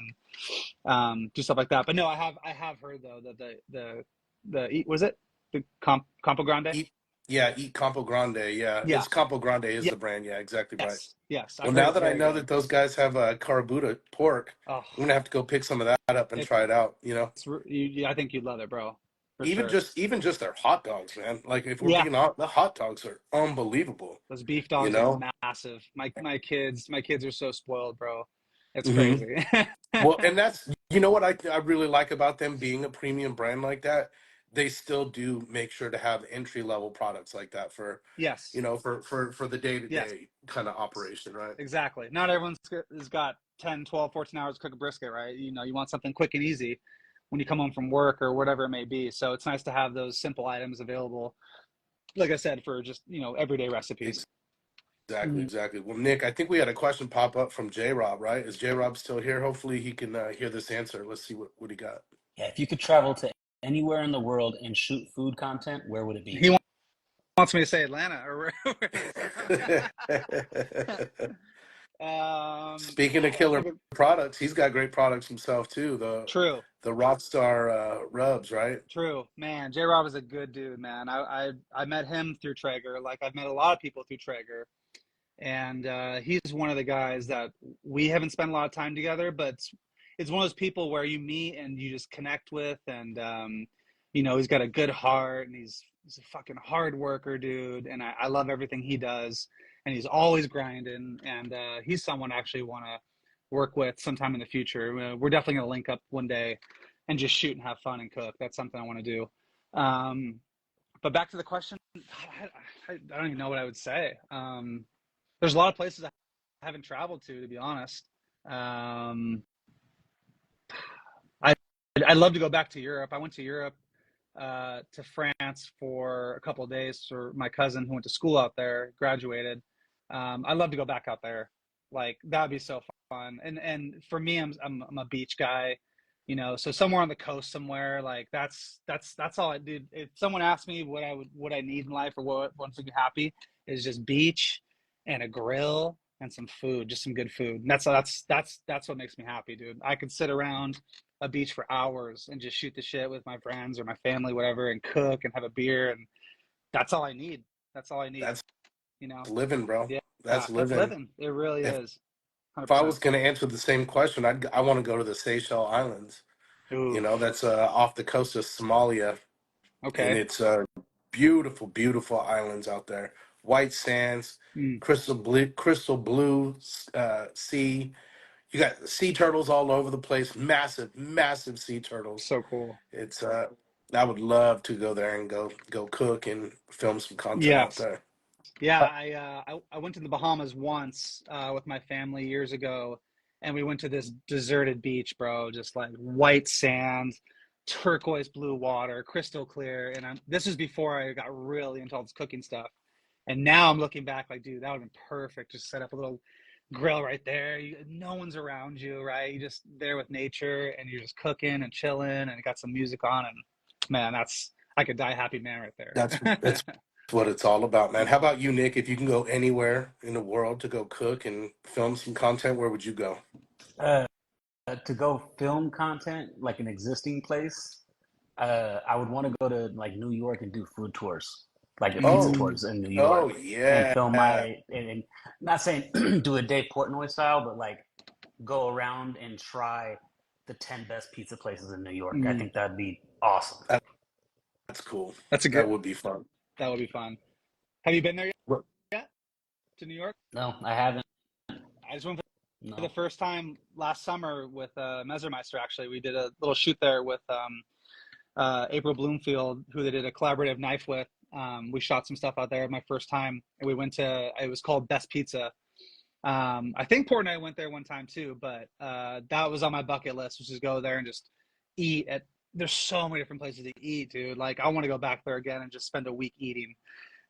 Speaker 3: and do stuff like that. But no, I have heard though that the was it the Campo Grande?
Speaker 1: Eat, yeah, eat Campo Grande. Yeah,
Speaker 3: Yeah.
Speaker 1: it's Campo Grande is
Speaker 3: Yeah.
Speaker 1: the brand. Yeah, exactly right.
Speaker 3: Yes. I've
Speaker 1: Well,
Speaker 3: heard
Speaker 1: now
Speaker 3: it's
Speaker 1: that I
Speaker 3: very
Speaker 1: know
Speaker 3: good.
Speaker 1: that those guys have a Carabuta pork,
Speaker 3: Oh,
Speaker 1: I'm gonna have to go pick some of that up and
Speaker 3: it's
Speaker 1: try it out.
Speaker 3: I think you'd love it, bro, for
Speaker 1: Even
Speaker 3: sure.
Speaker 1: just even just their hot dogs, man. Like if we're
Speaker 3: Yeah,
Speaker 1: being honest, the hot dogs are unbelievable.
Speaker 3: those beef
Speaker 1: You
Speaker 3: dogs are
Speaker 1: know.
Speaker 3: massive. My kids are so spoiled, bro. It's
Speaker 1: hmm
Speaker 3: crazy.
Speaker 1: Well, and that's what I really like about them being a premium brand like that. They still do make sure to have entry level products like that for
Speaker 3: Yes.
Speaker 1: for the day to
Speaker 3: Yes.
Speaker 1: day kind of operation, right?
Speaker 3: Exactly. Not everyone's has got 10, 12, 14 hours to cook a brisket, right? You want something quick and easy when you come home from work or whatever it may be. So it's nice to have those simple items available, like I said, for just, everyday recipes.
Speaker 1: Exactly,
Speaker 3: Mhm.
Speaker 1: exactly. Well, Nick, I think we had a question pop up from J Rob, right? Is J Rob still here? Hopefully he can hear this answer. Let's see what he got.
Speaker 2: Yeah, if you could travel to anywhere in the world and shoot food content, where would it be?
Speaker 3: He wants me to say Atlanta or
Speaker 1: Speaking of killer products, he's got great products himself too. The
Speaker 3: true.
Speaker 1: the Rockstar rubs, right?
Speaker 3: True, man. J. Rob is a good dude, man. I met him through Traeger, like I've met a lot of people through Traeger, and he's one of the guys that we haven't spent a lot of time together, but it's one of those people where you meet and you just connect with, and he's got a good heart, and he's a fucking hard worker, dude, and I love everything he does, and he's always grinding, and he's someone I actually want to work with sometime in the future. We're definitely gonna link up one day and just shoot and have fun and cook. That's something I want to do. But back to the question, I don't even know what I would say. There's a lot of places I haven't traveled to be honest. Um, I I'd love to go back to Europe. I went to Europe to France for a couple of days for my cousin who went to school out there, graduated. I'd love to go back out there. Like that'd be so fun. And for me, I'm a beach guy, so somewhere on the coast somewhere. Like that's all I do. If someone asked me what I need in life or what wants to be happy, is just beach and a grill and some food, just some good food. And that's what makes me happy, dude. I could sit around a beach for hours and just shoot the shit with my friends or my family, whatever, and cook and have a beer, and that's all I need. That's all I need.
Speaker 1: That's
Speaker 3: You know?
Speaker 1: living, bro.
Speaker 3: Yeah,
Speaker 1: That's
Speaker 3: that's
Speaker 1: living.
Speaker 3: living. It really
Speaker 1: If
Speaker 3: is.
Speaker 1: if I
Speaker 3: 100%.
Speaker 1: was going to answer the same question, I want to go to the Seychelles Islands.
Speaker 3: Oof.
Speaker 1: That's off the coast of Somalia, and
Speaker 3: Okay.
Speaker 1: it's beautiful, beautiful islands out there. White sands,
Speaker 3: Mm,
Speaker 1: crystal blue sea. You got sea turtles all over the place. Massive, massive sea turtles.
Speaker 3: so cool.
Speaker 1: It's I would love to go there and go cook and film some content out
Speaker 3: Yes.
Speaker 1: there.
Speaker 3: Yeah,
Speaker 1: Uh,
Speaker 3: I went to the Bahamas once with my family years ago, and we went to this deserted beach, bro. Just like white sand, turquoise blue water, crystal clear. And this was before I got really into all this cooking stuff. And now I'm looking back, like, dude, that would have been perfect. Just set up a little grill right there. No one's around you, right? You just there with nature, and you're just cooking and chilling, and got some music on, and man, that's I could die a happy man right there.
Speaker 1: that's what it's all about, man. How about you, Nick? If you can go anywhere in the world to go cook and film some content, where would you go?
Speaker 2: Uh, to go film content like an existing place, I would want to go to like New York and do food tours, like a pizza
Speaker 1: Oh,
Speaker 3: Mm,
Speaker 2: tours in New
Speaker 1: oh
Speaker 2: York, and
Speaker 1: yeah,
Speaker 2: film my and not saying do a Dave Portnoy style, but like go around and try the 10 best pizza places in New York. I
Speaker 3: mm.
Speaker 2: think that'd be awesome.
Speaker 1: that's cool.
Speaker 3: That's a
Speaker 1: That
Speaker 3: great.
Speaker 1: would be fun.
Speaker 3: That would be fun. Have you been there
Speaker 1: Well,
Speaker 3: yet to New York?
Speaker 2: No, I haven't.
Speaker 3: I just went for the
Speaker 2: No.
Speaker 3: first time last summer with Messermeister. Actually, we did a little shoot there with April Bloomfield, who they did a collaborative knife with. We shot some stuff out there. My first time, and we went to. It was called Best Pizza. I think Portnoy went there one time too, but that was on my bucket list, which is go there and just eat at. There's so many different places to eat, dude. Like I want to go back there again and just spend a week eating.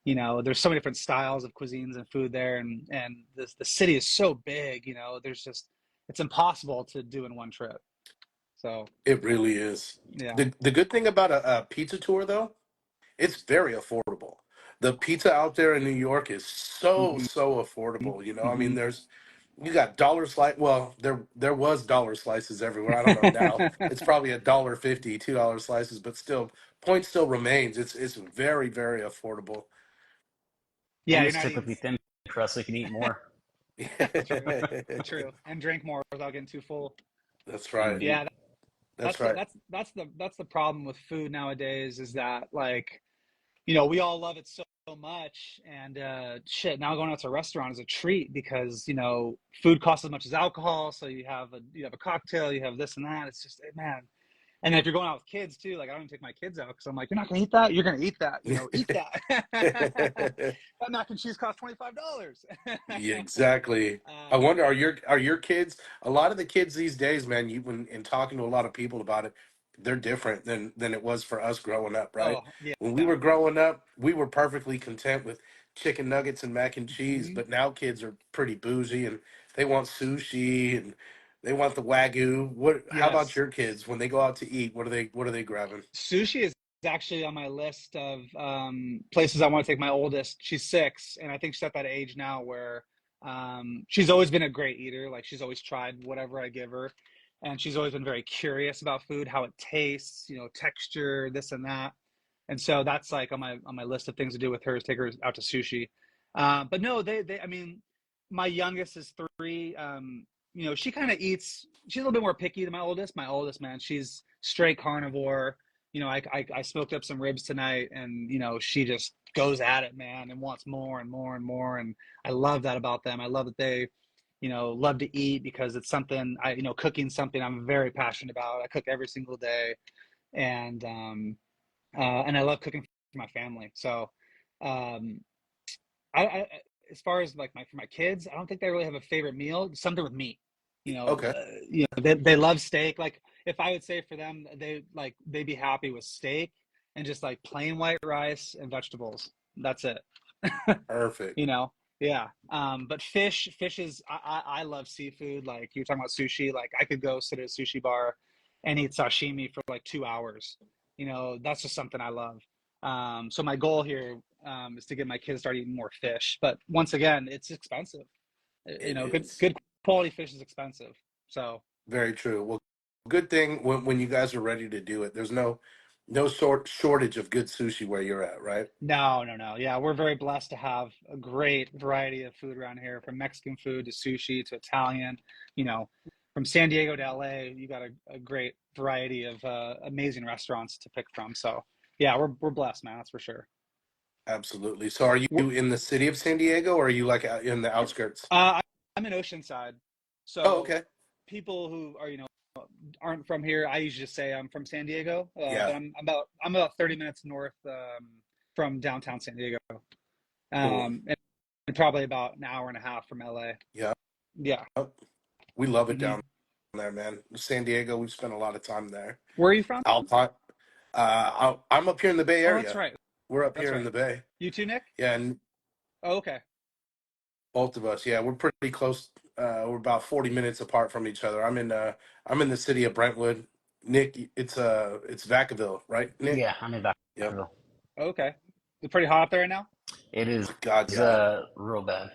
Speaker 3: There's so many different styles of cuisines and food there, and the city is so big. There's just it's impossible to do in one trip. So
Speaker 1: it really is.
Speaker 3: yeah.
Speaker 1: The good thing about a pizza tour, though, it's very affordable. The pizza out there in New York is
Speaker 3: Hmm.
Speaker 1: so affordable. I mean,
Speaker 3: Hmm.
Speaker 1: there's you got dollar slice. Well, there was dollar slices everywhere. I don't know now. It's probably $1.50, $2 slices, but still, point still remains. It's very affordable.
Speaker 3: Yeah,
Speaker 2: And
Speaker 3: you're
Speaker 2: it's
Speaker 3: not eating.
Speaker 2: typically thin crust, so you can eat more.
Speaker 3: True, true, and drink more without getting too full.
Speaker 1: That's right.
Speaker 2: Hmm.
Speaker 3: Yeah,
Speaker 1: That's right.
Speaker 3: that's the problem with food nowadays is that like we all love it so much, and shit, now going out to a restaurant is a treat because food costs as much as alcohol, so you have a cocktail, you have this and that. It's just man. And then if you're going out with kids too, like I don't even take my kids out because I'm like, you're not gonna eat that. You're gonna eat that. Eat that. That mac and cheese costs $25.
Speaker 1: Yeah, exactly. I
Speaker 3: um,
Speaker 1: wonder, are your kids, a lot of the kids these days, man, you when in talking to a lot of people about it, they're different than it was for us growing up, right?
Speaker 3: oh yeah.
Speaker 1: When we were growing up, we were perfectly content with chicken nuggets and mac and cheese,
Speaker 3: Mhm.
Speaker 1: but now kids are pretty bougie and they want sushi and they want the wagyu. How about
Speaker 3: Yes.
Speaker 1: your kids when they go out to eat? What are they grabbing?
Speaker 3: Sushi is actually on my list of places I want to take my oldest. She's 6, and I think she's at that age now where she's always been a great eater. Like she's always tried whatever I give her, and she's always been very curious about food, how it tastes, texture, this and that. And so that's like on my list of things to do with her is take her out to sushi. But no, they I mean, my youngest is 3. She kind of eats. She's a little bit more picky than my oldest. My oldest, man, she's straight carnivore. I smoked up some ribs tonight, and she just goes at it, man, and wants more and more and more. And I love that about them. I love that they, love to eat because it's something cooking something I'm very passionate about. I cook every single day, and and I love cooking for my family. So, um, I as far as like for my kids, I don't think they really have a favorite meal. Something with meat.
Speaker 1: Okay,
Speaker 3: They love steak. Like if I would say for them, they'd be happy with steak and just like plain white rice and vegetables. That's it.
Speaker 1: perfect.
Speaker 3: you know, yeah. But fish is I love seafood. Like you were talking about sushi. Like I could go sit at a sushi bar and eat sashimi for like 2 hours. That's just something I love. So my goal here is to get my kids to start eating more fish. But once again, it's expensive.
Speaker 1: It is.
Speaker 3: Good quality fish is expensive. So
Speaker 1: Very true. Well, good thing when you guys are ready to do it, there's no shortage of good sushi where you're at, right?
Speaker 3: no, no, no. Yeah, we're very blessed to have a great variety of food around here, from Mexican food to sushi to Italian. You know, from San Diego to LA, you got a great variety of amazing restaurants to pick from. So yeah, we're blessed, man. That's for sure.
Speaker 1: Absolutely. So are you
Speaker 3: We're,
Speaker 1: in the city of San Diego or are you like out in the outskirts?
Speaker 3: I'm in Oceanside,
Speaker 1: Oh,
Speaker 3: so
Speaker 1: okay.
Speaker 3: people who are aren't from here, I usually just say I'm from San Diego, but
Speaker 1: Yeah,
Speaker 3: I'm about 30 minutes north from downtown San Diego.
Speaker 1: cool.
Speaker 3: And probably about an hour and a half from LA.
Speaker 1: Yeah,
Speaker 3: Yeah.
Speaker 1: we love it
Speaker 3: Hmm.
Speaker 1: down there, man. San Diego, we've spent a lot of time there.
Speaker 3: Where are you from?
Speaker 1: Alpine. I'm up here in the Bay
Speaker 3: Oh, that's
Speaker 1: Area.
Speaker 3: right.
Speaker 1: We're up
Speaker 3: That's
Speaker 1: here in
Speaker 3: right.
Speaker 1: the Bay.
Speaker 3: You too, Nick?
Speaker 1: Yeah, and
Speaker 3: Oh, okay.
Speaker 1: both of us. Yeah, we're pretty close. We're about 40 minutes apart from each other. I'm in the city of Brentwood. Nick, it's Vacaville, right, Nick?
Speaker 2: Yeah, I'm in
Speaker 1: Yep.
Speaker 2: Vacaville.
Speaker 3: Okay. Is it pretty hot up there right now?
Speaker 2: It is
Speaker 1: God, yeah.
Speaker 2: real bad.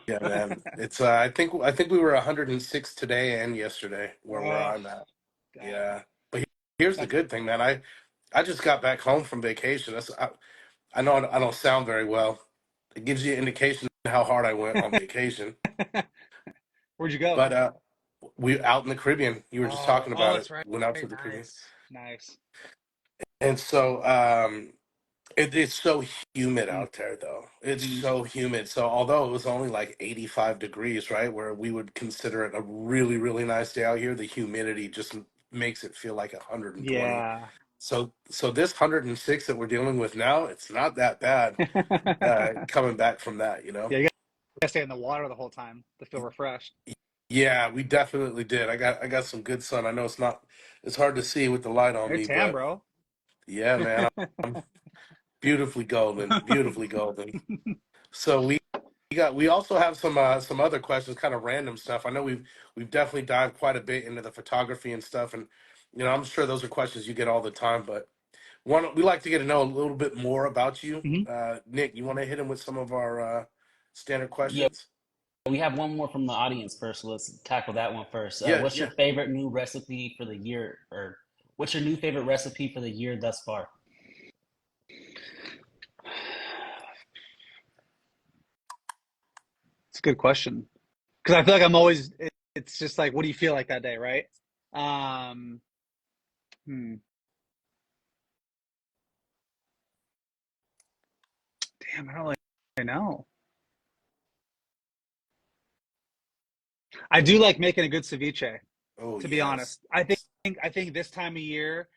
Speaker 1: Yeah, man. It's I think we were 106 today and yesterday where
Speaker 3: Oh,
Speaker 1: I'm at.
Speaker 3: dang.
Speaker 1: Yeah. But here's the
Speaker 3: That's
Speaker 1: good thing, man. I just got back home from vacation. I know I don't sound very well. It gives you an indication of how hard I went on vacation.
Speaker 3: Where'd you go?
Speaker 1: But we out in the Caribbean. You were just
Speaker 3: Oh,
Speaker 1: talking
Speaker 3: oh,
Speaker 1: about it.
Speaker 3: that's right.
Speaker 1: Went out to the Caribbean.
Speaker 3: Nice. Nice.
Speaker 1: And so it's so humid out there, though. It's
Speaker 3: Mm-hmm.
Speaker 1: so humid. So although it was only like 85 degrees, right, where we would consider it a really, really nice day out here, the humidity just makes it feel like 120.
Speaker 3: Yeah.
Speaker 1: So this 106 that we're dealing with now, it's not that bad coming back from that, you know?
Speaker 3: Yeah, you gotta stay in the water the whole time to feel refreshed.
Speaker 1: Yeah, we definitely did. I got some good sun. I know it's hard to see with the light on
Speaker 3: You're
Speaker 1: me,
Speaker 3: tan,
Speaker 1: but
Speaker 3: bro.
Speaker 1: yeah, man, I'm beautifully golden. So we also have some other questions, kind of random stuff. I know we've definitely dived quite a bit into the photography and stuff, and I'm sure those are questions you get all the time. But we like to get to know a little bit more about you.
Speaker 3: Hmm.
Speaker 1: Nick, you want to hit him with some of our standard
Speaker 2: Yeah,
Speaker 1: questions?
Speaker 2: we have one more from the audience first, so let's tackle that one first.
Speaker 1: Yeah,
Speaker 2: What's your
Speaker 1: yeah.
Speaker 2: favorite new recipe for the year, or what's your new favorite recipe for the year thus far?
Speaker 3: It's a good question because I feel like I'm always. It's just like, what do you feel like that day, right? Um, hmm. Damn, I don't really know. I do like making a good ceviche,
Speaker 1: Oh
Speaker 3: to be
Speaker 1: yes.
Speaker 3: honest. I think this time of year,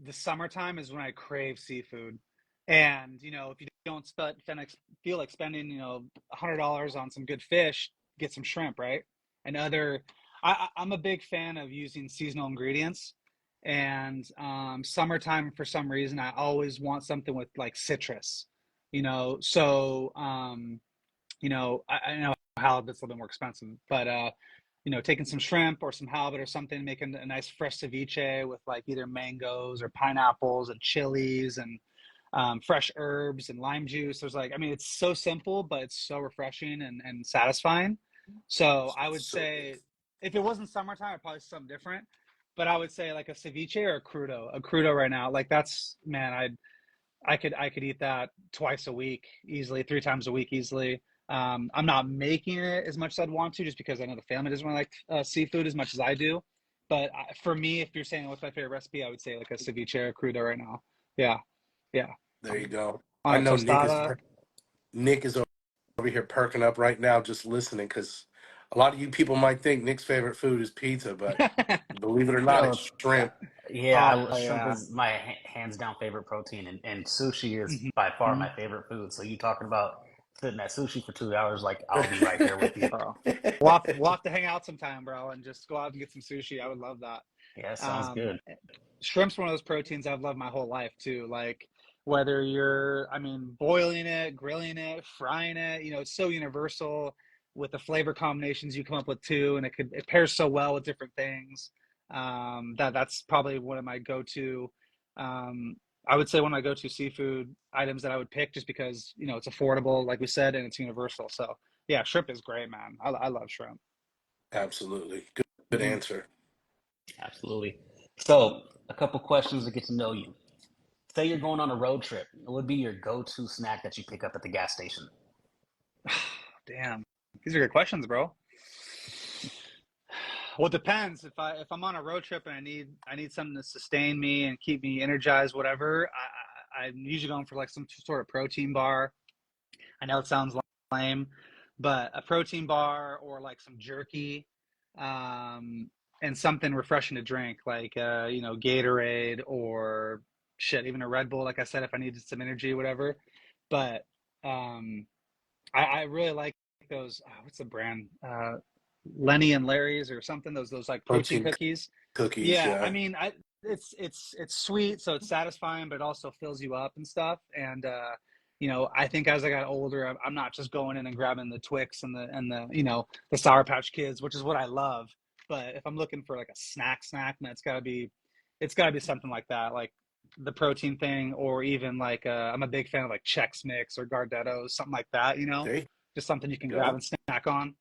Speaker 3: the summertime is when I crave seafood. And, if you don't feel like spending, $100 on some good fish, get some shrimp, right? And I'm a big fan of using seasonal ingredients. And summertime, for some reason, I always want something with like citrus, So, I know halibut's a little bit more expensive, but taking some shrimp or some halibut or something, making a nice fresh ceviche with like either mangoes or pineapples and chilies and fresh herbs and lime juice. It's so simple, but it's so refreshing and satisfying. So I would
Speaker 1: So
Speaker 3: say
Speaker 1: good.
Speaker 3: if it wasn't summertime, I'd probably say something different. But I would say like a ceviche or a crudo. A crudo right now, like that's man, I could eat that twice a week easily, three times a week easily. I'm not making it as much as I'd want to, just because I know the family doesn't really like seafood as much as I do. But for me, if you're saying what's my favorite recipe, I would say like a ceviche or crudo right now. Yeah, yeah.
Speaker 1: There you go.
Speaker 3: On
Speaker 1: I
Speaker 3: a
Speaker 1: know
Speaker 3: tostada.
Speaker 1: Nick is over here perking up right now just listening because a lot of you people might think Nick's favorite food is pizza, but believe it or not,
Speaker 2: Yo,
Speaker 1: it's shrimp.
Speaker 2: yeah,
Speaker 3: Oh
Speaker 2: shrimp
Speaker 3: yeah.
Speaker 2: is my hands down favorite protein, and sushi is by far
Speaker 3: Hmm.
Speaker 2: my favorite food. So you talking about sitting at sushi for 2 hours, like I'll be right there with you.
Speaker 3: Oh, we'll have to hang out sometime, bro, and just go out and get some sushi. I would love that.
Speaker 2: Yeah, sounds
Speaker 3: Um,
Speaker 2: good.
Speaker 3: Shrimp's one of those proteins I've loved my whole life too. Like whether you're, boiling it, grilling it, frying it, it's so universal with the flavor combinations you come up with too, and it pairs so well with different things. That's probably one of my go-to. Um, I would say one of my go-to seafood items that I would pick just because it's affordable, like we said, and it's universal. So yeah, shrimp is great, man. I love shrimp.
Speaker 1: Absolutely. Good
Speaker 3: Hmm.
Speaker 1: answer.
Speaker 2: Absolutely. So, a couple questions to get to know you. Say you're going on a road trip. What would be your go-to snack that you pick up at the gas station?
Speaker 3: Damn, these are good questions, bro. Well, it depends. If I'm on a road trip and I need something to sustain me and keep me energized, whatever. I'm usually going for like some sort of protein bar. I know it sounds lame, but a protein bar or like some jerky, um, and something refreshing to drink, like Gatorade or shit, even a Red Bull. Like I said, if I needed some energy, whatever. But um, I really like those. What's the brand? Lenny and Larry's or something. Those like protein
Speaker 1: Protein
Speaker 3: cookies.
Speaker 1: cookies,
Speaker 3: Yeah, I
Speaker 1: yeah.
Speaker 3: mean, it's sweet, so it's satisfying, but it also fills you up and stuff. And I think as I got older, I'm not just going in and grabbing the Twix and the the Sour Patch Kids, which is what I love. But if I'm looking for like a snack, man, it's gotta be something like that, like the protein thing, or even like I'm a big fan of like Chex Mix or Gardettos, something like that.
Speaker 1: There you
Speaker 3: Just something you can grab
Speaker 1: go.
Speaker 3: and snack on.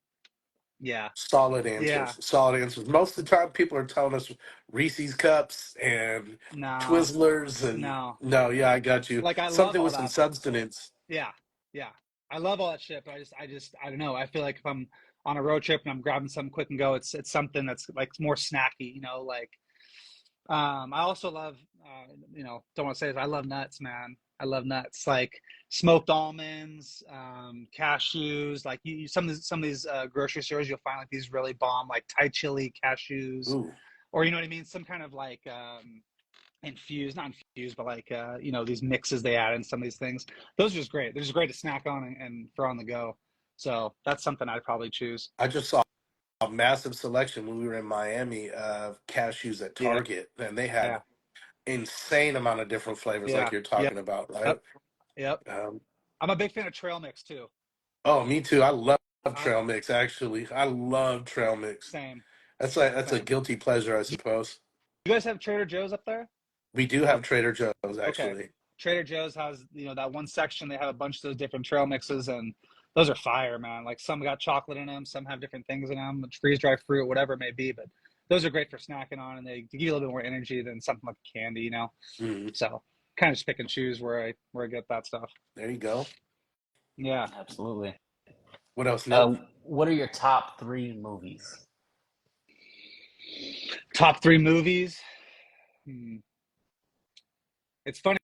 Speaker 3: Yeah,
Speaker 1: Solid
Speaker 3: yeah.
Speaker 1: answers. Solid answers. Most of the time, people are telling us Reese's cups and
Speaker 3: No,
Speaker 1: Twizzlers, and
Speaker 3: no.
Speaker 1: no, yeah, I got you.
Speaker 3: Like I love
Speaker 1: Something
Speaker 3: all
Speaker 1: with some
Speaker 3: that.
Speaker 1: substance.
Speaker 3: Yeah, yeah. I love all that shit, but I don't know. I feel like if I'm on a road trip and I'm grabbing something quick and go, it's something that's like more snacky. Like I also love, don't want to say this. I love nuts, man. I love nuts, like smoked almonds, cashews. Like some of these grocery stores, you'll find like these really bomb, like Thai chili cashews,
Speaker 1: Ooh,
Speaker 3: or you know what I mean, some kind of like infused, not infused, but like these mixes they add in some of these things. Those are just great. They're just great to snack on and for on the go. So that's something I'd probably choose.
Speaker 1: I just saw a massive selection when we were in Miami of cashews at
Speaker 3: Yeah,
Speaker 1: Target, and they had insane amount of different flavors, like
Speaker 3: yeah,
Speaker 1: you're
Speaker 3: yeah.
Speaker 1: talking about, right?
Speaker 3: Yep, yep.
Speaker 1: Um,
Speaker 3: I'm a big fan of trail mix too.
Speaker 1: oh, me too. I love
Speaker 3: I
Speaker 1: trail mix. Actually, I love trail mix.
Speaker 3: Same,
Speaker 1: That's a
Speaker 3: same.
Speaker 1: guilty pleasure, I
Speaker 3: Do
Speaker 1: suppose.
Speaker 3: you guys have Trader Joe's up there?
Speaker 1: We do have Trader Joe's,
Speaker 3: Okay.
Speaker 1: actually.
Speaker 3: Trader Joe's has, that one section, they have a bunch of those different trail mixes, and those are fire, man. Like some got chocolate in them, some have different things in them, freeze dried fruit, whatever it may be. But those are great for snacking on, and they give you a little bit more energy than something like candy.
Speaker 1: Mhm.
Speaker 3: So kind of just pick and choose where I get that stuff.
Speaker 1: There you go.
Speaker 3: Yeah.
Speaker 2: Absolutely.
Speaker 1: What else? Nope.
Speaker 2: What are your top three movies?
Speaker 3: Top three movies. Hmm. It's funny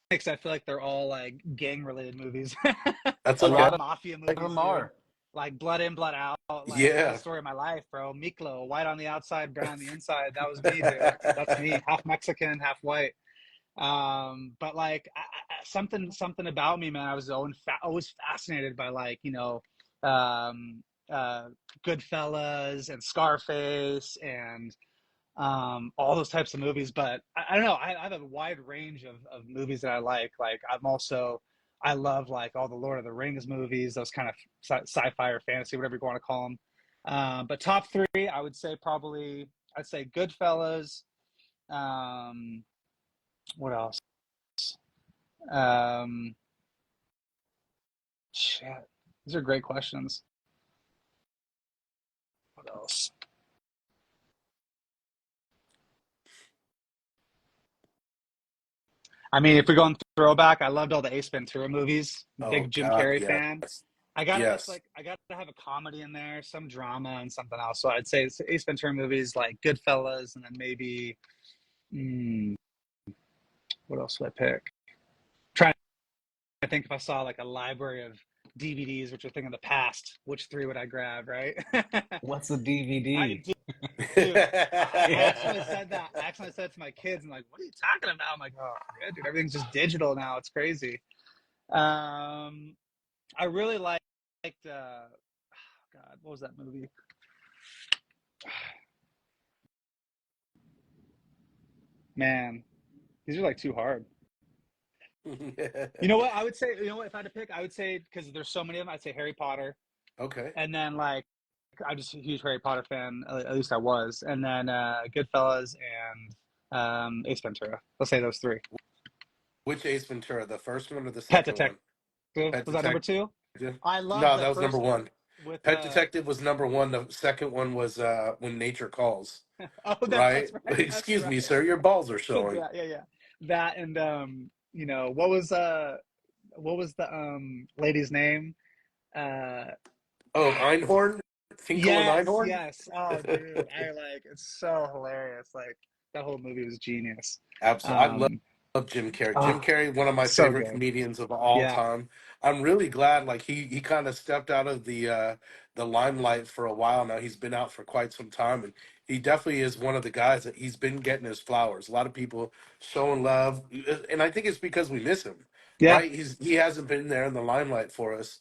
Speaker 3: because I feel like they're all like gang related movies.
Speaker 1: That's
Speaker 2: A
Speaker 3: A lot
Speaker 1: okay.
Speaker 2: lot
Speaker 3: of mafia
Speaker 2: of
Speaker 3: movies,
Speaker 2: them
Speaker 3: dude.
Speaker 2: are.
Speaker 3: Like Blood In, Blood Out. Like that's the
Speaker 1: Yeah.
Speaker 3: story of my life, bro. Miklo, white on the outside, brown on the inside. That was me, dude. That's me. Half Mexican, half white. But like something about me, man. I was always fascinated by like um, uh, Goodfellas and Scarface and all those types of movies. But I don't know. I have a wide range of movies that I like. Like I love like all the Lord of the Rings movies, those kind of sci-fi or fantasy, whatever you want to call them. But top three, I would say probably I'd say Goodfellas. Um, what else? Um, Shit, these are great questions. What else? I mean, if we're going throwback, I loved all the Ace Ventura movies.
Speaker 1: Oh
Speaker 3: Big Jim
Speaker 1: God,
Speaker 3: Carrey
Speaker 1: yes.
Speaker 3: fan. I gotta It's
Speaker 1: Yes.
Speaker 3: like I gotta have a comedy in there, some drama, and something else. So I'd say it's Ace Ventura movies like Goodfellas, and then maybe mm, what else would I pick? Trying to think if I saw like a library of DVDs, which are a thing of the past, which three would I grab? Right?
Speaker 2: What's a
Speaker 3: I
Speaker 2: DVD?
Speaker 3: Dude, I accidentally
Speaker 1: Yeah.
Speaker 3: said that. I accidentally said it to my kids. I'm like, what are you talking about? I'm like, oh, yeah, dude, everything's just digital now. It's crazy. I really liked, God, what was that movie? Man, these are like too hard. You know what? I would say, if I had to pick, I would say, because there's so many of them, I'd say Harry Potter.
Speaker 1: Okay.
Speaker 3: And then, like, I'm just a huge Harry Potter fan. At least I was. And then Goodfellas and Ace Ventura. Let's say those three.
Speaker 1: Which Ace Ventura, the first one or the
Speaker 3: Pet
Speaker 1: second
Speaker 3: Detective.
Speaker 1: one? Pet
Speaker 3: Was that number
Speaker 1: Detective?
Speaker 3: two? I love
Speaker 1: No,
Speaker 3: the
Speaker 1: that was number
Speaker 3: first one
Speaker 1: one.
Speaker 3: with
Speaker 1: Pet Detective was number one. The second one was When Nature Calls.
Speaker 3: oh,
Speaker 1: Right?
Speaker 3: that's right. That's
Speaker 1: Excuse
Speaker 3: right.
Speaker 1: me, sir. Your balls are showing.
Speaker 3: Yeah, yeah, yeah. That and what was the lady's name? Uh
Speaker 1: Oh, Einhorn? Finkel and
Speaker 3: yes,
Speaker 1: Einhorn?
Speaker 3: yes. Oh dude, it's so hilarious. Like that whole movie was genius.
Speaker 1: Absolutely.
Speaker 3: Um
Speaker 1: Love Jim Carrey. Jim
Speaker 3: oh,
Speaker 1: Carrey, one of my
Speaker 3: so
Speaker 1: favorite
Speaker 3: good.
Speaker 1: comedians of all
Speaker 3: Yeah.
Speaker 1: time. I'm really glad like he kind of stepped out of the limelight for a while now. He's been out for quite some time, and he definitely is one of the guys that he's been getting his flowers. A lot of people showing love, and I think it's because we miss him,
Speaker 3: Yeah.
Speaker 1: right? He hasn't been there in the limelight for us.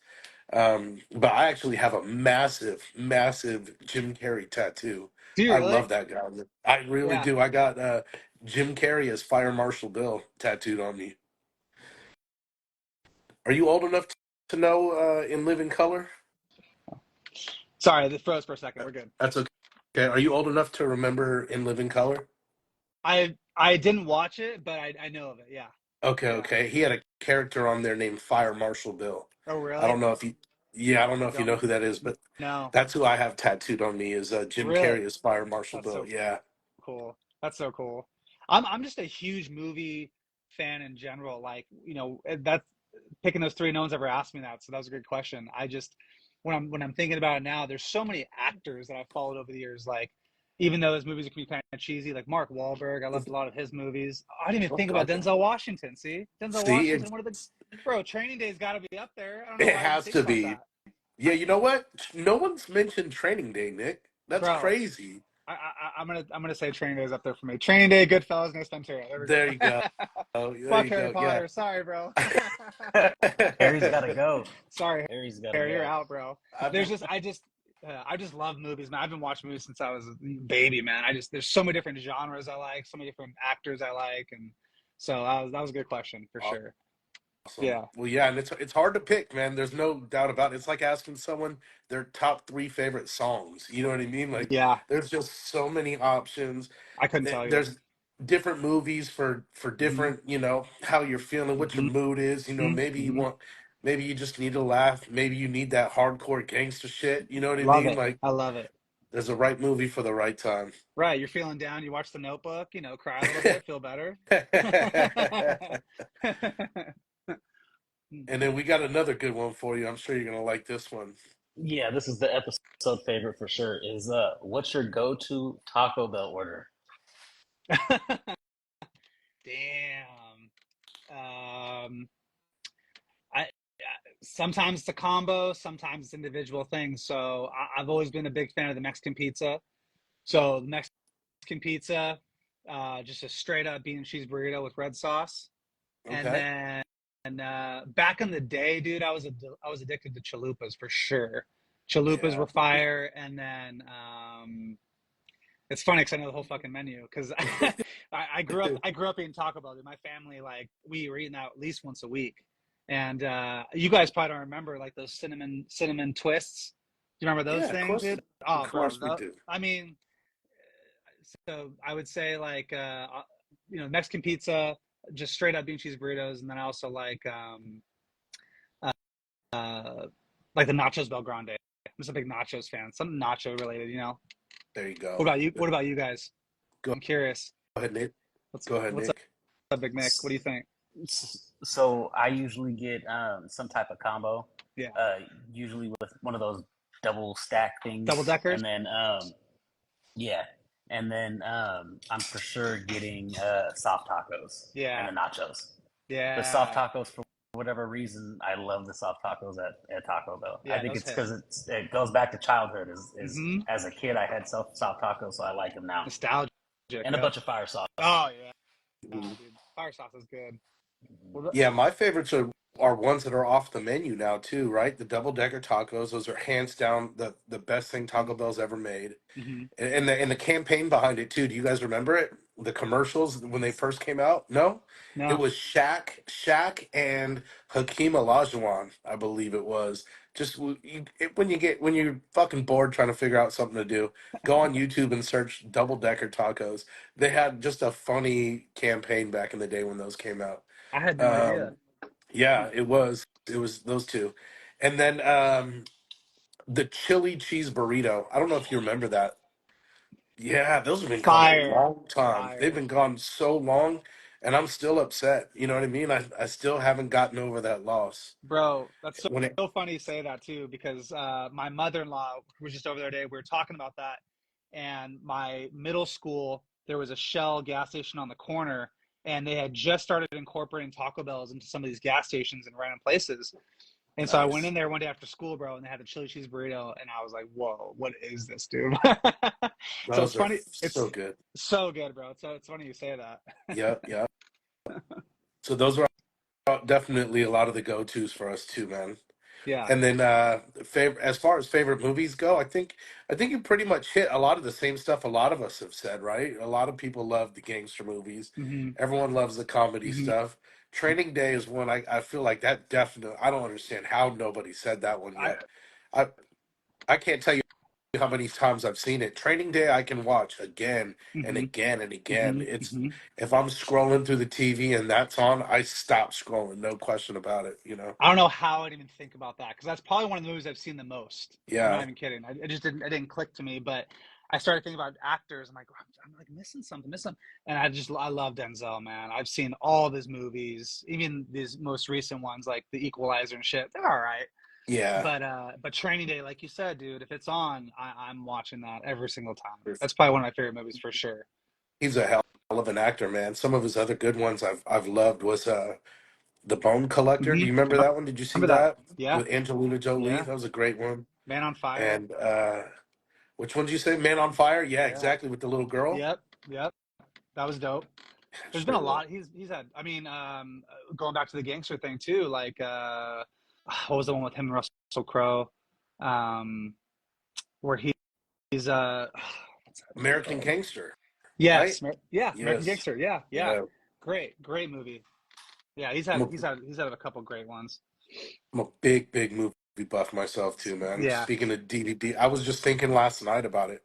Speaker 1: But I actually have a massive, massive Jim Carrey tattoo.
Speaker 3: Do you
Speaker 1: I
Speaker 3: really?
Speaker 1: love that guy. I really
Speaker 3: Yeah.
Speaker 1: do. I got Jim Carrey as Fire Marshal Bill tattooed on me. Are you old enough to know In Living Color?
Speaker 3: Sorry, this froze for a second. We're good.
Speaker 1: That's okay. Okay. Are you old enough to remember In Living Color?
Speaker 3: I didn't watch it, but I know of it. Yeah.
Speaker 1: Okay,
Speaker 3: Yeah.
Speaker 1: okay. He had a character on there named Fire Marshal Bill.
Speaker 3: Oh,
Speaker 1: I
Speaker 3: really?
Speaker 1: don't know if you, yeah, I don't
Speaker 3: I
Speaker 1: know if you
Speaker 3: don't
Speaker 1: know who that is, but
Speaker 3: know.
Speaker 1: that's who I have tattooed on me is Jim
Speaker 3: Really?
Speaker 1: Carrey as Fire Marshal
Speaker 3: That's
Speaker 1: Bill.
Speaker 3: so
Speaker 1: Yeah.
Speaker 3: cool. That's so cool. I'm just a huge movie fan in general. Like, that's picking those three. No one's ever asked me that, so that was a good question. I just when I'm thinking about it now, there's so many actors that I've followed over the years. Like, even though those movies can be kind of cheesy, like Mark Wahlberg, I loved a lot of his movies. I didn't even think about
Speaker 1: Okay.
Speaker 3: Denzel Washington. See, Denzel
Speaker 1: See,
Speaker 3: Washington, one of the bro. Training Day's got to be up there. I don't know
Speaker 1: it
Speaker 3: why I didn't
Speaker 1: has
Speaker 3: think
Speaker 1: to
Speaker 3: about
Speaker 1: be.
Speaker 3: that,
Speaker 1: Yeah, you know what? No one's mentioned Training Day, Nick. That's
Speaker 3: bro.
Speaker 1: crazy.
Speaker 3: I'm gonna say Training Day is up there for me. Training Day, Goodfellas, No Ventura. There we
Speaker 1: There you go.
Speaker 3: go.
Speaker 1: There
Speaker 3: Fuck
Speaker 1: you
Speaker 3: Harry
Speaker 1: go. Yeah.
Speaker 3: Potter. Sorry, bro.
Speaker 2: Harry's got to go.
Speaker 3: Sorry,
Speaker 2: Harry's got to
Speaker 3: Harry, you're
Speaker 2: go.
Speaker 3: out, bro.
Speaker 1: I
Speaker 3: There's
Speaker 1: mean,
Speaker 3: just I just love movies, man. I've been watching movies since I was a baby, man. There's so many different genres I like, so many different actors I like, and so that was a good question for sure.
Speaker 1: awesome.
Speaker 3: Yeah,
Speaker 1: Well, yeah, and it's hard to pick, man. There's no doubt about it. It's like asking someone their top three favorite songs. You know what I mean? Like,
Speaker 3: yeah.
Speaker 1: there's just so many options.
Speaker 3: I couldn't tell you.
Speaker 1: There's different movies for
Speaker 3: Hmm.
Speaker 1: different, how you're feeling, what your
Speaker 3: Hmm.
Speaker 1: mood is.
Speaker 3: Hmm.
Speaker 1: Maybe you just need to laugh. Maybe you need that hardcore gangster shit. You know what I
Speaker 3: Love
Speaker 1: mean?
Speaker 3: it.
Speaker 1: Like,
Speaker 3: I love it.
Speaker 1: there's a right movie for the right time.
Speaker 3: Right, you're feeling down. You watch The Notebook. Cry a little bit, feel better.
Speaker 1: And then we got another good one for you. I'm sure you're gonna like this one.
Speaker 2: Yeah, this is the episode favorite for sure. Is what's your go-to Taco Bell order?
Speaker 3: Damn. I sometimes it's a combo, sometimes it's individual things. So I've always been a big fan of the Mexican pizza. So the Mexican pizza, just a straight up bean and cheese burrito with red sauce, and
Speaker 1: Okay.
Speaker 3: then back in the day, dude, I was addicted to chalupas for sure. Chalupas
Speaker 1: Yeah.
Speaker 3: were fire, and then it's funny because I know the whole fucking menu because I grew up eating Taco Bell. Dude. My family like we were eating that at least once a week, and you guys probably don't remember like those cinnamon twists. Do you remember those
Speaker 1: Yeah,
Speaker 3: things, dude?
Speaker 1: of
Speaker 3: Oh, bro,
Speaker 1: course we do.
Speaker 3: I mean, so I would say like Mexican pizza, just straight up bean cheese burritos, and then I also uh, uh, like the nachos Belgrande. I'm just a big nachos fan. Something nacho related.
Speaker 1: There you
Speaker 3: What
Speaker 1: go.
Speaker 3: about you? What about you guys?
Speaker 1: Go
Speaker 3: I'm curious.
Speaker 1: ahead, Nick.
Speaker 3: What's
Speaker 1: Go ahead,
Speaker 3: what's
Speaker 1: Nick.
Speaker 3: up, Big Nick? What do you think?
Speaker 2: So I usually get some type of combo,
Speaker 3: Yeah,
Speaker 2: uh, usually with one of those double stack
Speaker 3: double
Speaker 2: things,
Speaker 3: deckers.
Speaker 2: and then yeah, and then I'm for sure getting soft tacos and
Speaker 3: Yeah,
Speaker 2: the nachos. The soft
Speaker 3: yeah,
Speaker 2: tacos, for whatever reason, I love the soft tacos at Taco Bell. I
Speaker 3: yeah.
Speaker 2: think
Speaker 3: Those
Speaker 2: it's
Speaker 3: hit.
Speaker 2: because it goes back to childhood.
Speaker 3: Mm-hmm.
Speaker 2: As a kid, I had soft tacos, so I like them now,
Speaker 3: Nostalgic.
Speaker 2: and a
Speaker 3: Yep.
Speaker 2: bunch of fire sauce.
Speaker 3: Oh yeah,
Speaker 1: Mhm.
Speaker 3: dude. Fire sauce is good. Well,
Speaker 1: Yeah, my favorites are ones that are off the menu now too, right? The double decker tacos, those are hands down the best thing Taco Bell's ever made.
Speaker 3: mm-hmm.
Speaker 1: And the campaign behind it too. Do you guys remember it? The commercials when they first came out? No, it
Speaker 3: No,
Speaker 1: was Shaq and Hakeem Olajuwon, I believe it was. Just when you're fucking bored trying to figure out something to do, go on YouTube and search double decker tacos. They had just a funny campaign back in the day when those came out.
Speaker 3: I had no idea.
Speaker 1: Um, yeah,
Speaker 3: Huh.
Speaker 1: it was those two, and then the chili cheese burrito. I don't know if you remember that. Yeah, those have been gone a
Speaker 3: Fire,
Speaker 1: long time. They've
Speaker 3: fire.
Speaker 1: been gone so long, and I'm still upset. You know what I mean? I still haven't gotten over that loss.
Speaker 3: Bro, that's
Speaker 1: When it,
Speaker 3: so funny you say that too, because my mother-in-law was just over there today. We were talking about that, and my middle school, there was a Shell gas station on the corner, and they had just started incorporating Taco Bells into some of these gas stations in random places. And so I went
Speaker 1: nice.
Speaker 3: in there one day after school, bro, and they had the chili cheese burrito, and I was like, "Whoa, what is this, dude?" So it's
Speaker 1: Those are
Speaker 3: funny. It's
Speaker 1: so good.
Speaker 3: so good, bro. It's funny you say that.
Speaker 1: Yep, yep. So those are definitely a lot of the go-tos for us too, man.
Speaker 3: Yeah.
Speaker 1: And then as far as favorite movies go, I think you pretty much hit a lot of the same stuff a lot of us have said, right? A lot of people love the gangster movies.
Speaker 3: Hmm.
Speaker 1: Everyone loves the comedy
Speaker 3: Hmm.
Speaker 1: stuff. Training Day is one I feel like that definitely. I don't understand how nobody said that one
Speaker 3: I.
Speaker 1: yet. I I can't tell you how many times I've seen it. Training Day I can watch again and
Speaker 3: Hmm.
Speaker 1: again and again.
Speaker 3: Hmm.
Speaker 1: It's
Speaker 3: Hmm.
Speaker 1: if I'm scrolling through the TV and that's on, I stop scrolling, no question about it, you know.
Speaker 3: I don't know how I didn't even think about that because that's probably one of the movies I've seen the most. I'm not
Speaker 1: Yeah.
Speaker 3: even kidding. I just didn't. It didn't click to me, but I started thinking about actors. I'm like missing something, missing. And I love Denzel, man. I've seen all of his movies, even these most recent ones like The Equalizer and shit. They're all right.
Speaker 1: Yeah.
Speaker 3: But Training Day, like you said, dude, if it's on, I'm watching that every single time. That's probably one of my favorite movies for sure.
Speaker 1: He's a hell of an actor, man. Some of his other good ones I've loved was The Bone Collector. Do
Speaker 3: Hmm.
Speaker 1: you remember that one? Did you see
Speaker 3: Remember that?
Speaker 1: that
Speaker 3: Yeah,
Speaker 1: with Angelina Jolie?
Speaker 3: yeah.
Speaker 1: That was a great one.
Speaker 3: Man on Fire.
Speaker 1: And which one did you say? Man on Fire? Yeah,
Speaker 3: Yeah.
Speaker 1: exactly, with the little girl.
Speaker 3: Yep. Yep. That was dope. There's been
Speaker 1: Sure
Speaker 3: a
Speaker 1: was.
Speaker 3: lot. He's had. I mean, going back to the gangster thing too. Like, what was the one with him and Russell Crowe, um, where he's what's that movie
Speaker 1: American
Speaker 3: called?
Speaker 1: Gangster, right?
Speaker 3: Yes, yeah, American
Speaker 1: Yes.
Speaker 3: Gangster. Yeah, yeah,
Speaker 1: Yeah.
Speaker 3: great movie. Yeah,
Speaker 1: I'm a
Speaker 3: he's had a couple great ones.
Speaker 1: I'm a big movie buff myself too, man.
Speaker 3: Yeah.
Speaker 1: Speaking of DVD, I was just thinking last night about it.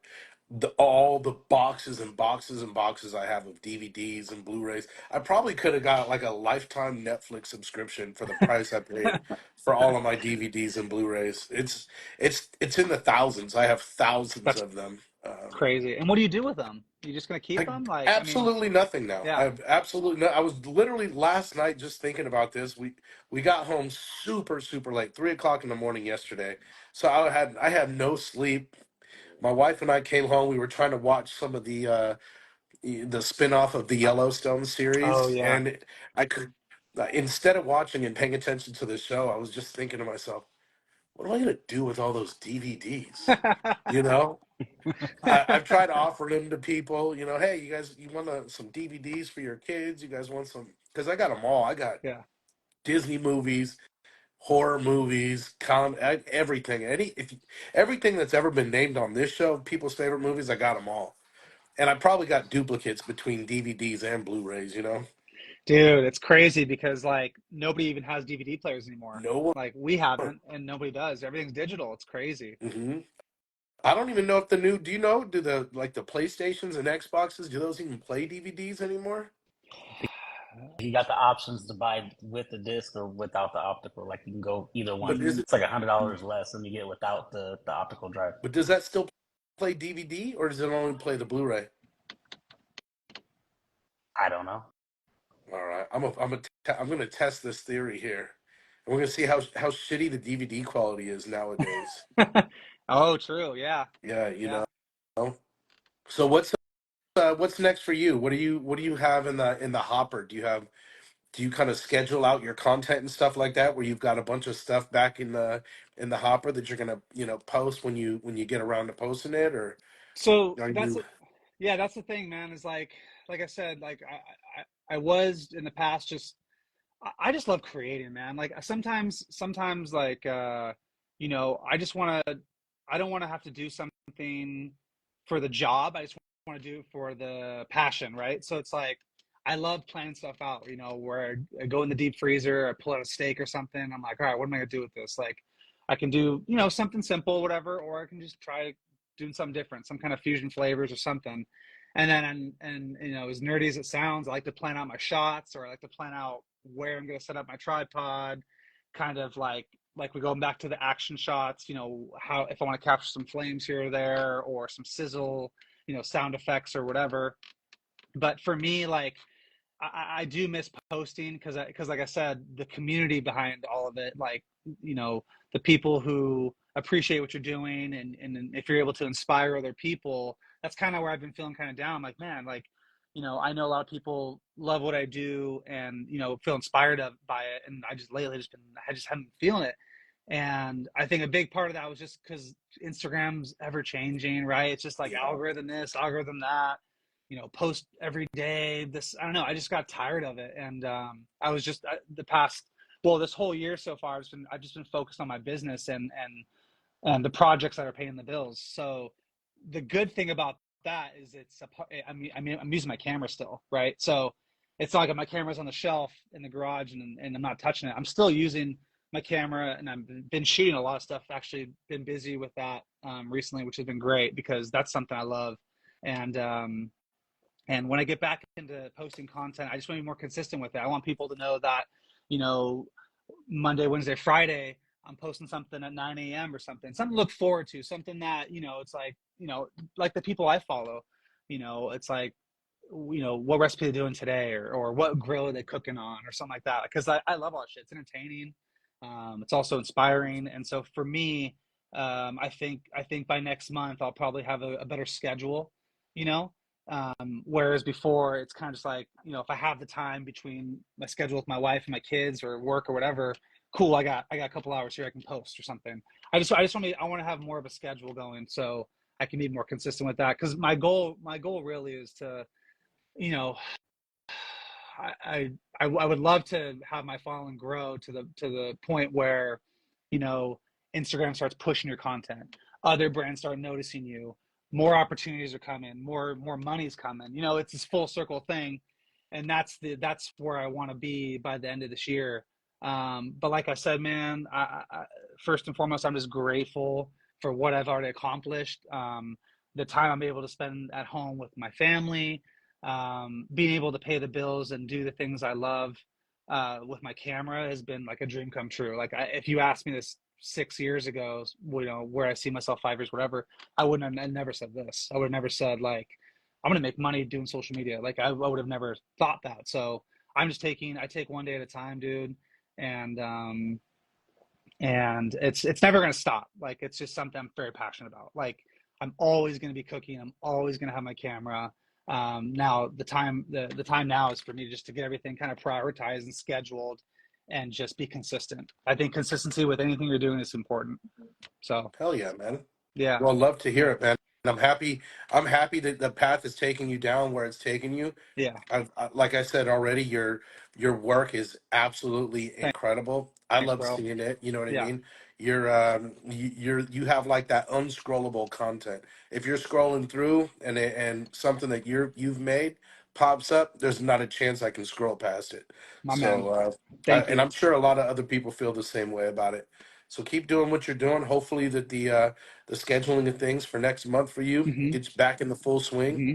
Speaker 1: All the boxes and boxes and boxes I have of DVDs and Blu-rays. I probably could have got like a lifetime Netflix subscription for the price I paid for all of my DVDs and Blu-rays. It's in the thousands. I have thousands
Speaker 3: That's
Speaker 1: of them.
Speaker 3: crazy. And what do you do with them? You just gonna keep
Speaker 1: I
Speaker 3: them? Like, I mean,
Speaker 1: absolutely nothing now. I
Speaker 3: yeah.
Speaker 1: have absolutely no. I was literally last night just thinking about this. We got home super late, 3 o'clock in the morning yesterday. So I had no sleep. My wife and I came home. We were trying to watch some of the spin-off of the Yellowstone
Speaker 3: Oh
Speaker 1: series,
Speaker 3: yeah.
Speaker 1: and I could instead of watching and paying attention to the show, I was just thinking to myself, what am I gonna do with all those DVDs? You know? I've tried offering them to people. You know, hey, you guys, you want some DVDs for your kids? You guys want some? Because I got them all. I got
Speaker 3: Yeah.
Speaker 1: Disney movies, horror movies, everything. Everything that's ever been named on this show, people's favorite movies, I got them all. And I probably got duplicates between DVDs and Blu-rays. You know,
Speaker 3: Dude, it's crazy because like nobody even has DVD players anymore.
Speaker 1: no one.
Speaker 3: Like we haven't, and nobody does. Everything's digital. It's crazy.
Speaker 1: Hmm. I don't even know if the new. Do you know? Do the PlayStations and Xboxes? Do those even play DVDs anymore?
Speaker 2: You got the options to buy with the disc or without the optical. Like you can go either
Speaker 1: But
Speaker 2: one.
Speaker 1: is
Speaker 3: Hmm.
Speaker 1: it?
Speaker 2: It's like $100 less than you get without the optical drive.
Speaker 1: But does that still play DVD or does it only play the Blu-ray?
Speaker 2: I don't know.
Speaker 1: All right, I'm gonna test this theory here, and we're gonna see how shitty the DVD quality is nowadays.
Speaker 3: Oh, true. Yeah.
Speaker 1: Yeah,
Speaker 3: Yeah.
Speaker 1: So what's next for you? What do you have in the hopper? Do you kind of schedule out your content and stuff like that, where you've got a bunch of stuff back in the hopper that you're gonna post when you get around to posting it, or
Speaker 3: So
Speaker 1: are
Speaker 3: that's
Speaker 1: you?
Speaker 3: it. Yeah, that's the thing, man, is like I said, like I was in the past just I just love creating, man. Like sometimes like I just want to I don't want to have to do something for the job. I just want to do it for the passion, right? So it's like I love planning stuff out, where I go in the deep freezer, I pull out a steak or something. I'm like, all right, what am I gonna do with this? Like I can do, something simple, whatever, or I can just try doing something different, some kind of fusion flavors or something. And then, as nerdy as it sounds, I like to plan out my shots, or I like to plan out where I'm going to set up my tripod, kind of like we go back to the action shots, how if I want to capture some flames here or there, or some sizzle, sound effects or whatever. But for me, like I do miss posting because like I said, the community behind all of it, like you know, the people who appreciate what you're doing, and if you're able to inspire other people, that's kind of where I've been feeling kind of down. Like, man, like I know a lot of people love what I do, and feel inspired by it, and I just haven't been feeling it. And I think a big part of that was just because Instagram's ever changing, right? It's just like
Speaker 1: Yeah,
Speaker 3: algorithm this, algorithm that, post every day. This, I don't know. I just got tired of it. And I was just the past well, this whole year so far, I've just been focused on my business and the projects that are paying the bills. So the good thing about that is I'm using my camera still, right? So it's not like my camera's on the shelf in the garage and I'm not touching it. I'm still using my camera, and I've been shooting a lot of stuff. Actually, been busy with that recently, which has been great because that's something I love. And and when I get back into posting content, I just want to be more consistent with it. I want people to know that, you know, Monday, Wednesday, Friday, I'm posting something at 9 a.m. or something to look forward to, something that, it's like, like the people I follow, it's like, what recipe they're doing today, or what grill are they cooking on, or something like that. Because I love all that shit. It's entertaining. It's also inspiring. And so for me, I think by next month, I'll probably have a better schedule, you know? Whereas before it's kind of just like, if I have the time between my schedule with my wife and my kids or work or whatever, cool. I got a couple hours here I can post or something. I want to have more of a schedule going so I can be more consistent with that. Cause my goal really is to, you know, I would love to have my following grow to the point where, you know, Instagram starts pushing your content, other brands start noticing you, more opportunities are coming, more money's coming. It's this full circle thing, and that's where I want to be by the end of this year. But like I said, man, first and foremost, I'm just grateful for what I've already accomplished. The time I'm able to spend at home with my family, being able to pay the bills and do the things I love with my camera has been like a dream come true. Like if you asked me this 6 years ago, where I see myself 5 years, whatever, I never said this. I would have never said like, I'm going to make money doing social media. Like I would have never thought that. So I take one day at a time, dude. And, and it's never going to stop. Like, it's just something I'm very passionate about. Like I'm always going to be cooking. I'm always going to have my camera. Now the time now is for me just to get everything kind of prioritized and scheduled and just be consistent. I think consistency with anything you're doing is important. So
Speaker 1: Hell yeah, man.
Speaker 3: yeah,
Speaker 1: Well, love to hear it, man. And I'm happy that the path is taking you down where it's taking you.
Speaker 3: yeah.
Speaker 1: Like I said already, your work is absolutely incredible. I
Speaker 3: Thanks,
Speaker 1: love
Speaker 3: bro.
Speaker 1: seeing it. You know what I
Speaker 3: Yeah,
Speaker 1: mean? You have like that unscrollable content. If you're scrolling through and something that you've made pops up, there's not a chance I can scroll past it.
Speaker 3: my man.
Speaker 1: So,
Speaker 3: Thank
Speaker 1: and
Speaker 3: you.
Speaker 1: I'm sure a lot of other people feel the same way about it. So keep doing what you're doing. Hopefully that the scheduling of things for next month for you
Speaker 3: Hmm.
Speaker 1: gets back in the full swing.
Speaker 3: Hmm.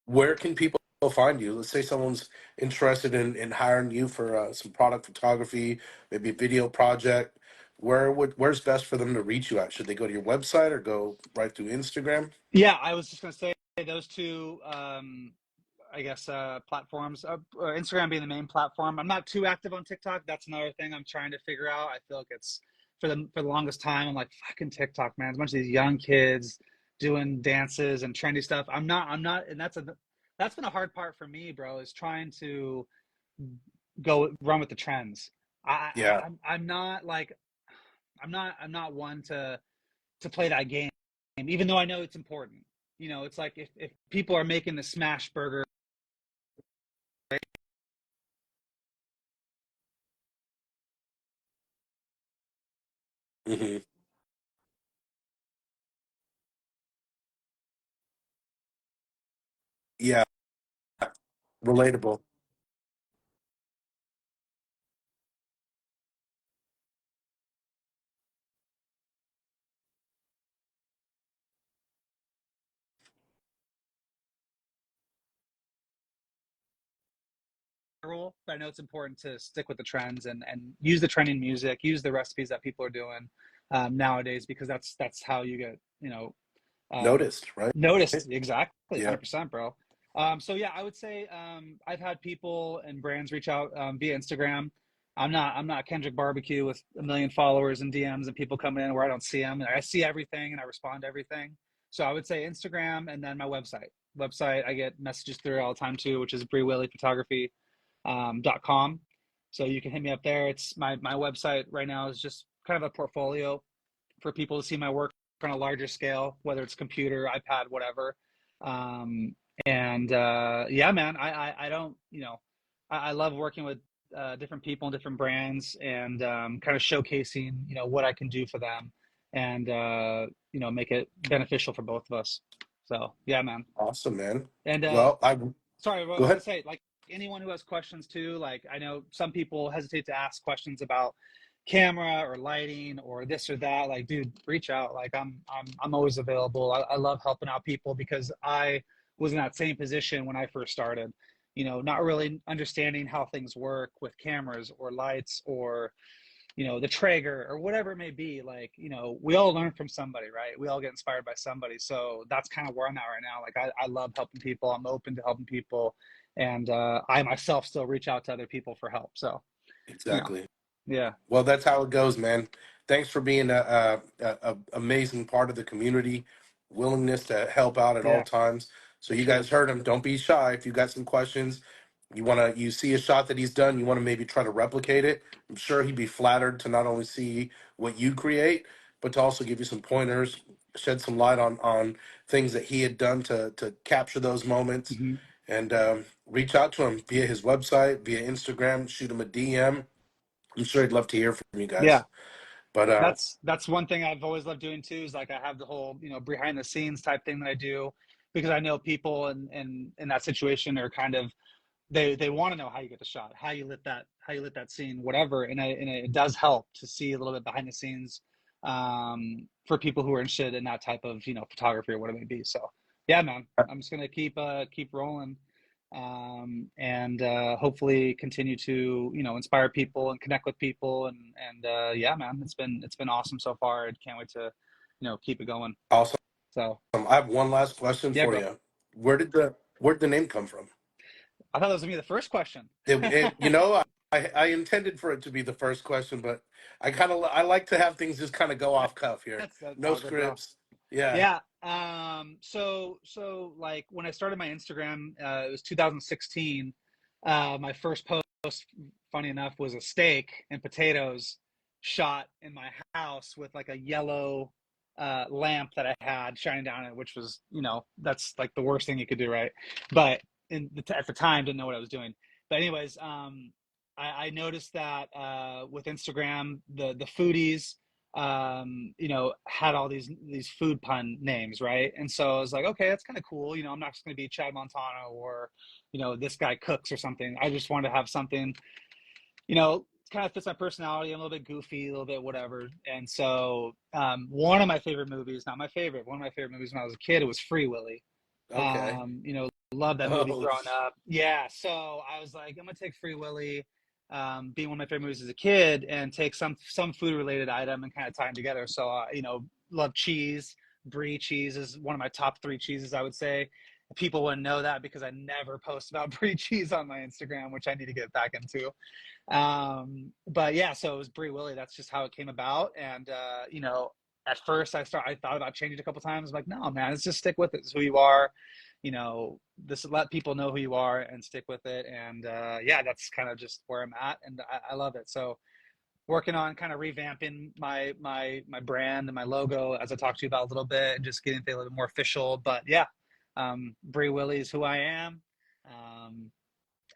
Speaker 1: Where can people find you? Let's say someone's interested in hiring you for some product photography, maybe a video project. Where's best for them to reach you at? Should they go to your website or go right through Instagram?
Speaker 3: Yeah, I was just gonna say those two. I guess platforms. Instagram being the main platform. I'm not too active on TikTok. That's another thing I'm trying to figure out. I feel like it's for the longest time. I'm like fucking TikTok, man. It's a bunch of these young kids doing dances and trendy stuff. I'm not, and that's been a hard part for me, bro. Is trying to go run with the trends.
Speaker 1: Yeah.
Speaker 3: I'm not like I'm not one to play that game, even though I know it's important. It's like if people are making the smash burger.
Speaker 1: Hmm. Yeah. Relatable.
Speaker 3: Rule, but I know it's important to stick with the trends and use the trending music, use the recipes that people are doing nowadays, because that's how you get um,
Speaker 1: Noticed, right?
Speaker 3: noticed. Exactly,
Speaker 1: Yeah.
Speaker 3: 100%, bro. So yeah, I would say I've had people and brands reach out via Instagram. I'm not Kendrick Barbecue with a million followers and DMs and people coming in where I don't see them. I see everything and I respond to everything. So I would say Instagram, and then my website. I get messages through all the time too, which is .com. So you can hit me up there. It's my website right now is just kind of a portfolio for people to see my work on a larger scale, whether it's computer, iPad, whatever. Um, and yeah, man, I don't, I love working with different people and different brands, and kind of showcasing, what I can do for them, and make it beneficial for both of us. So yeah, man.
Speaker 1: Awesome, man.
Speaker 3: And
Speaker 1: Well, I
Speaker 3: sorry, I
Speaker 1: go
Speaker 3: was gonna
Speaker 1: ahead.
Speaker 3: say, like, anyone who has questions too, like, I know some people hesitate to ask questions about camera or lighting or this or that. Like, dude, reach out. Like, I'm always available. I love helping out people, because I was in that same position when I first started. Not really understanding how things work with cameras or lights, or the Traeger or whatever it may be. Like, we all learn from somebody, right? We all get inspired by somebody. So that's kind of where I'm at right now. Like, I love helping people. I'm open to helping people. And I myself still reach out to other people for help. So, you know,
Speaker 1: Exactly.
Speaker 3: yeah,
Speaker 1: Well, that's how it goes, man. Thanks for being a amazing part of the community. Willingness to help out at all
Speaker 3: yeah,
Speaker 1: times. So
Speaker 3: for
Speaker 1: you
Speaker 3: sure.
Speaker 1: guys heard him. Don't be shy. If you got some questions, you see a shot that he's done, you want to maybe try to replicate it. I'm sure he'd be flattered to not only see what you create, but to also give you some pointers, shed some light on things that he had done to capture those moments.
Speaker 3: Hmm.
Speaker 1: And reach out to him via his website, via Instagram, shoot him a DM. I'm sure he'd love to hear from you
Speaker 3: Yeah.
Speaker 1: guys. But
Speaker 3: That's one thing I've always loved doing too, is like, I have the whole, behind the scenes type thing that I do, because I know people in that situation are kind of, they want to know how you get the shot, how you lit that scene, whatever. And it does help to see a little bit behind the scenes, for people who are interested in that type of, photography or whatever it may be. So yeah, man, I'm just gonna keep rolling, and hopefully continue to, inspire people and connect with people. And yeah, man, it's been awesome so far. I can't wait to, keep it going.
Speaker 1: awesome.
Speaker 3: So
Speaker 1: I have one last question
Speaker 3: yeah,
Speaker 1: for
Speaker 3: bro.
Speaker 1: you. Where did the name come from?
Speaker 3: I thought that was gonna be the first question.
Speaker 1: I intended for it to be the first question, but I like to have things just kind of go off cuff here.
Speaker 3: That's
Speaker 1: No
Speaker 3: all good, bro.
Speaker 1: scripts. Yeah.
Speaker 3: Yeah. So like, when I started my Instagram, it was 2016. My first post, funny enough, was a steak and potatoes shot in my house with like a yellow lamp that I had shining down it, which was, that's like the worst thing you could do, right? But at the time, didn't know what I was doing. But anyways, I noticed that with Instagram, the foodies, had all these food pun names, right? And so I was like, okay, that's kind of cool. I'm not just going to be Chad Montano, or, this guy cooks or something. I just wanted to have something, kind of fits my personality. I'm a little bit goofy, a little bit whatever. And so, one of my favorite movies, not my favorite, one of my favorite movies when I was a kid, it was Free Willy.
Speaker 1: Okay.
Speaker 3: Loved that movie
Speaker 1: Oh,
Speaker 3: growing up. Yeah, so I was like, I'm gonna take Free Willy, being one of my favorite movies as a kid, and take some food related item and kind of tie them together. So, love cheese. Brie cheese is one of my top three cheeses, I would say. People wouldn't know that because I never post about Brie cheese on my Instagram, which I need to get back into. But yeah, so it was Brie Willy. That's just how it came about. And at first I thought about changing it a couple times. I'm like, no, man, let's just stick with it. It's who you are. This let people know who you are and stick with it. And yeah, that's kind of just where I'm at, and I love it. So working on kind of revamping my brand and my logo, as I talked to you about a little bit, and just getting things a little bit more official. But yeah, Brie Willy is who I am. Um,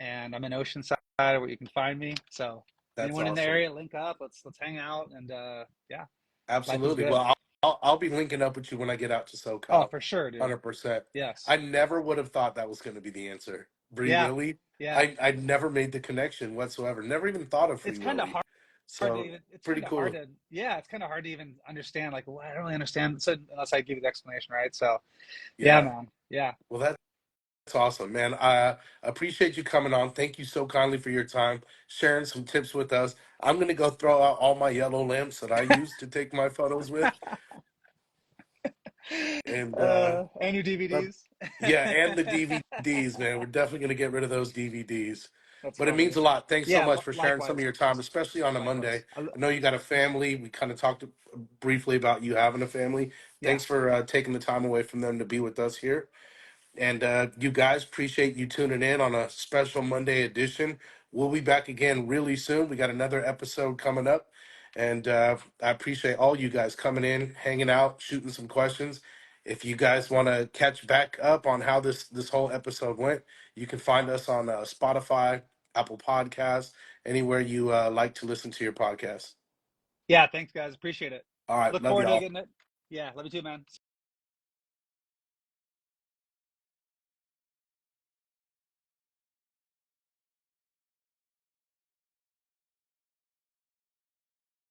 Speaker 3: and I'm in Oceanside, where you can find me. So
Speaker 1: that's
Speaker 3: anyone in the
Speaker 1: awesome.
Speaker 3: area, link up. Let's hang out, and yeah, life is
Speaker 1: Absolutely.
Speaker 3: good.
Speaker 1: Well, I'll be linking up with you when I get out to
Speaker 3: Oh,
Speaker 1: SoCal.
Speaker 3: for sure, dude.
Speaker 1: 100%.
Speaker 3: Yes.
Speaker 1: I never would have thought that was going to be the answer. Free
Speaker 3: Yeah.
Speaker 1: Willy.
Speaker 3: Yeah.
Speaker 1: I never made the connection whatsoever. Never even thought of
Speaker 3: It's
Speaker 1: Free
Speaker 3: kind of
Speaker 1: Willy.
Speaker 3: hard to
Speaker 1: So
Speaker 3: even. It's
Speaker 1: pretty
Speaker 3: kind of hard
Speaker 1: cool.
Speaker 3: to. Yeah, it's kind of hard to even understand. Like, well, I don't really understand. So unless I give you the explanation, right? So yeah,
Speaker 1: Yeah.
Speaker 3: man. Yeah.
Speaker 1: Well, that's awesome, man. I appreciate you coming on. Thank you so kindly for your time, sharing some tips with us. I'm gonna go throw out all my yellow lamps that I use to take my photos with, and
Speaker 3: And your
Speaker 1: but
Speaker 3: DVDs.
Speaker 1: yeah, and the DVDs, man. We're definitely gonna get rid of those DVDs.
Speaker 3: That's
Speaker 1: But it
Speaker 3: funny.
Speaker 1: means a lot. Thanks so
Speaker 3: Yeah.
Speaker 1: much for sharing some of
Speaker 3: Likewise.
Speaker 1: your time, especially on a Monday.
Speaker 3: Likewise.
Speaker 1: I know you got a family. We kind of talked briefly about you having a family.
Speaker 3: Yeah.
Speaker 1: Thanks for taking the time away from them to be with us here. And you guys, appreciate you tuning in on a special Monday edition. We'll be back again really soon. We got another episode coming up. And I appreciate all you guys coming in, hanging out, shooting some questions. If you guys want to catch back up on how this whole episode went, you can find us on Spotify, Apple Podcasts, anywhere you like to listen to your podcast.
Speaker 3: Yeah, thanks, guys. Appreciate it.
Speaker 1: All right,
Speaker 3: Look
Speaker 1: love
Speaker 3: forward to
Speaker 1: y'all.
Speaker 3: getting it. Yeah, love you too, man.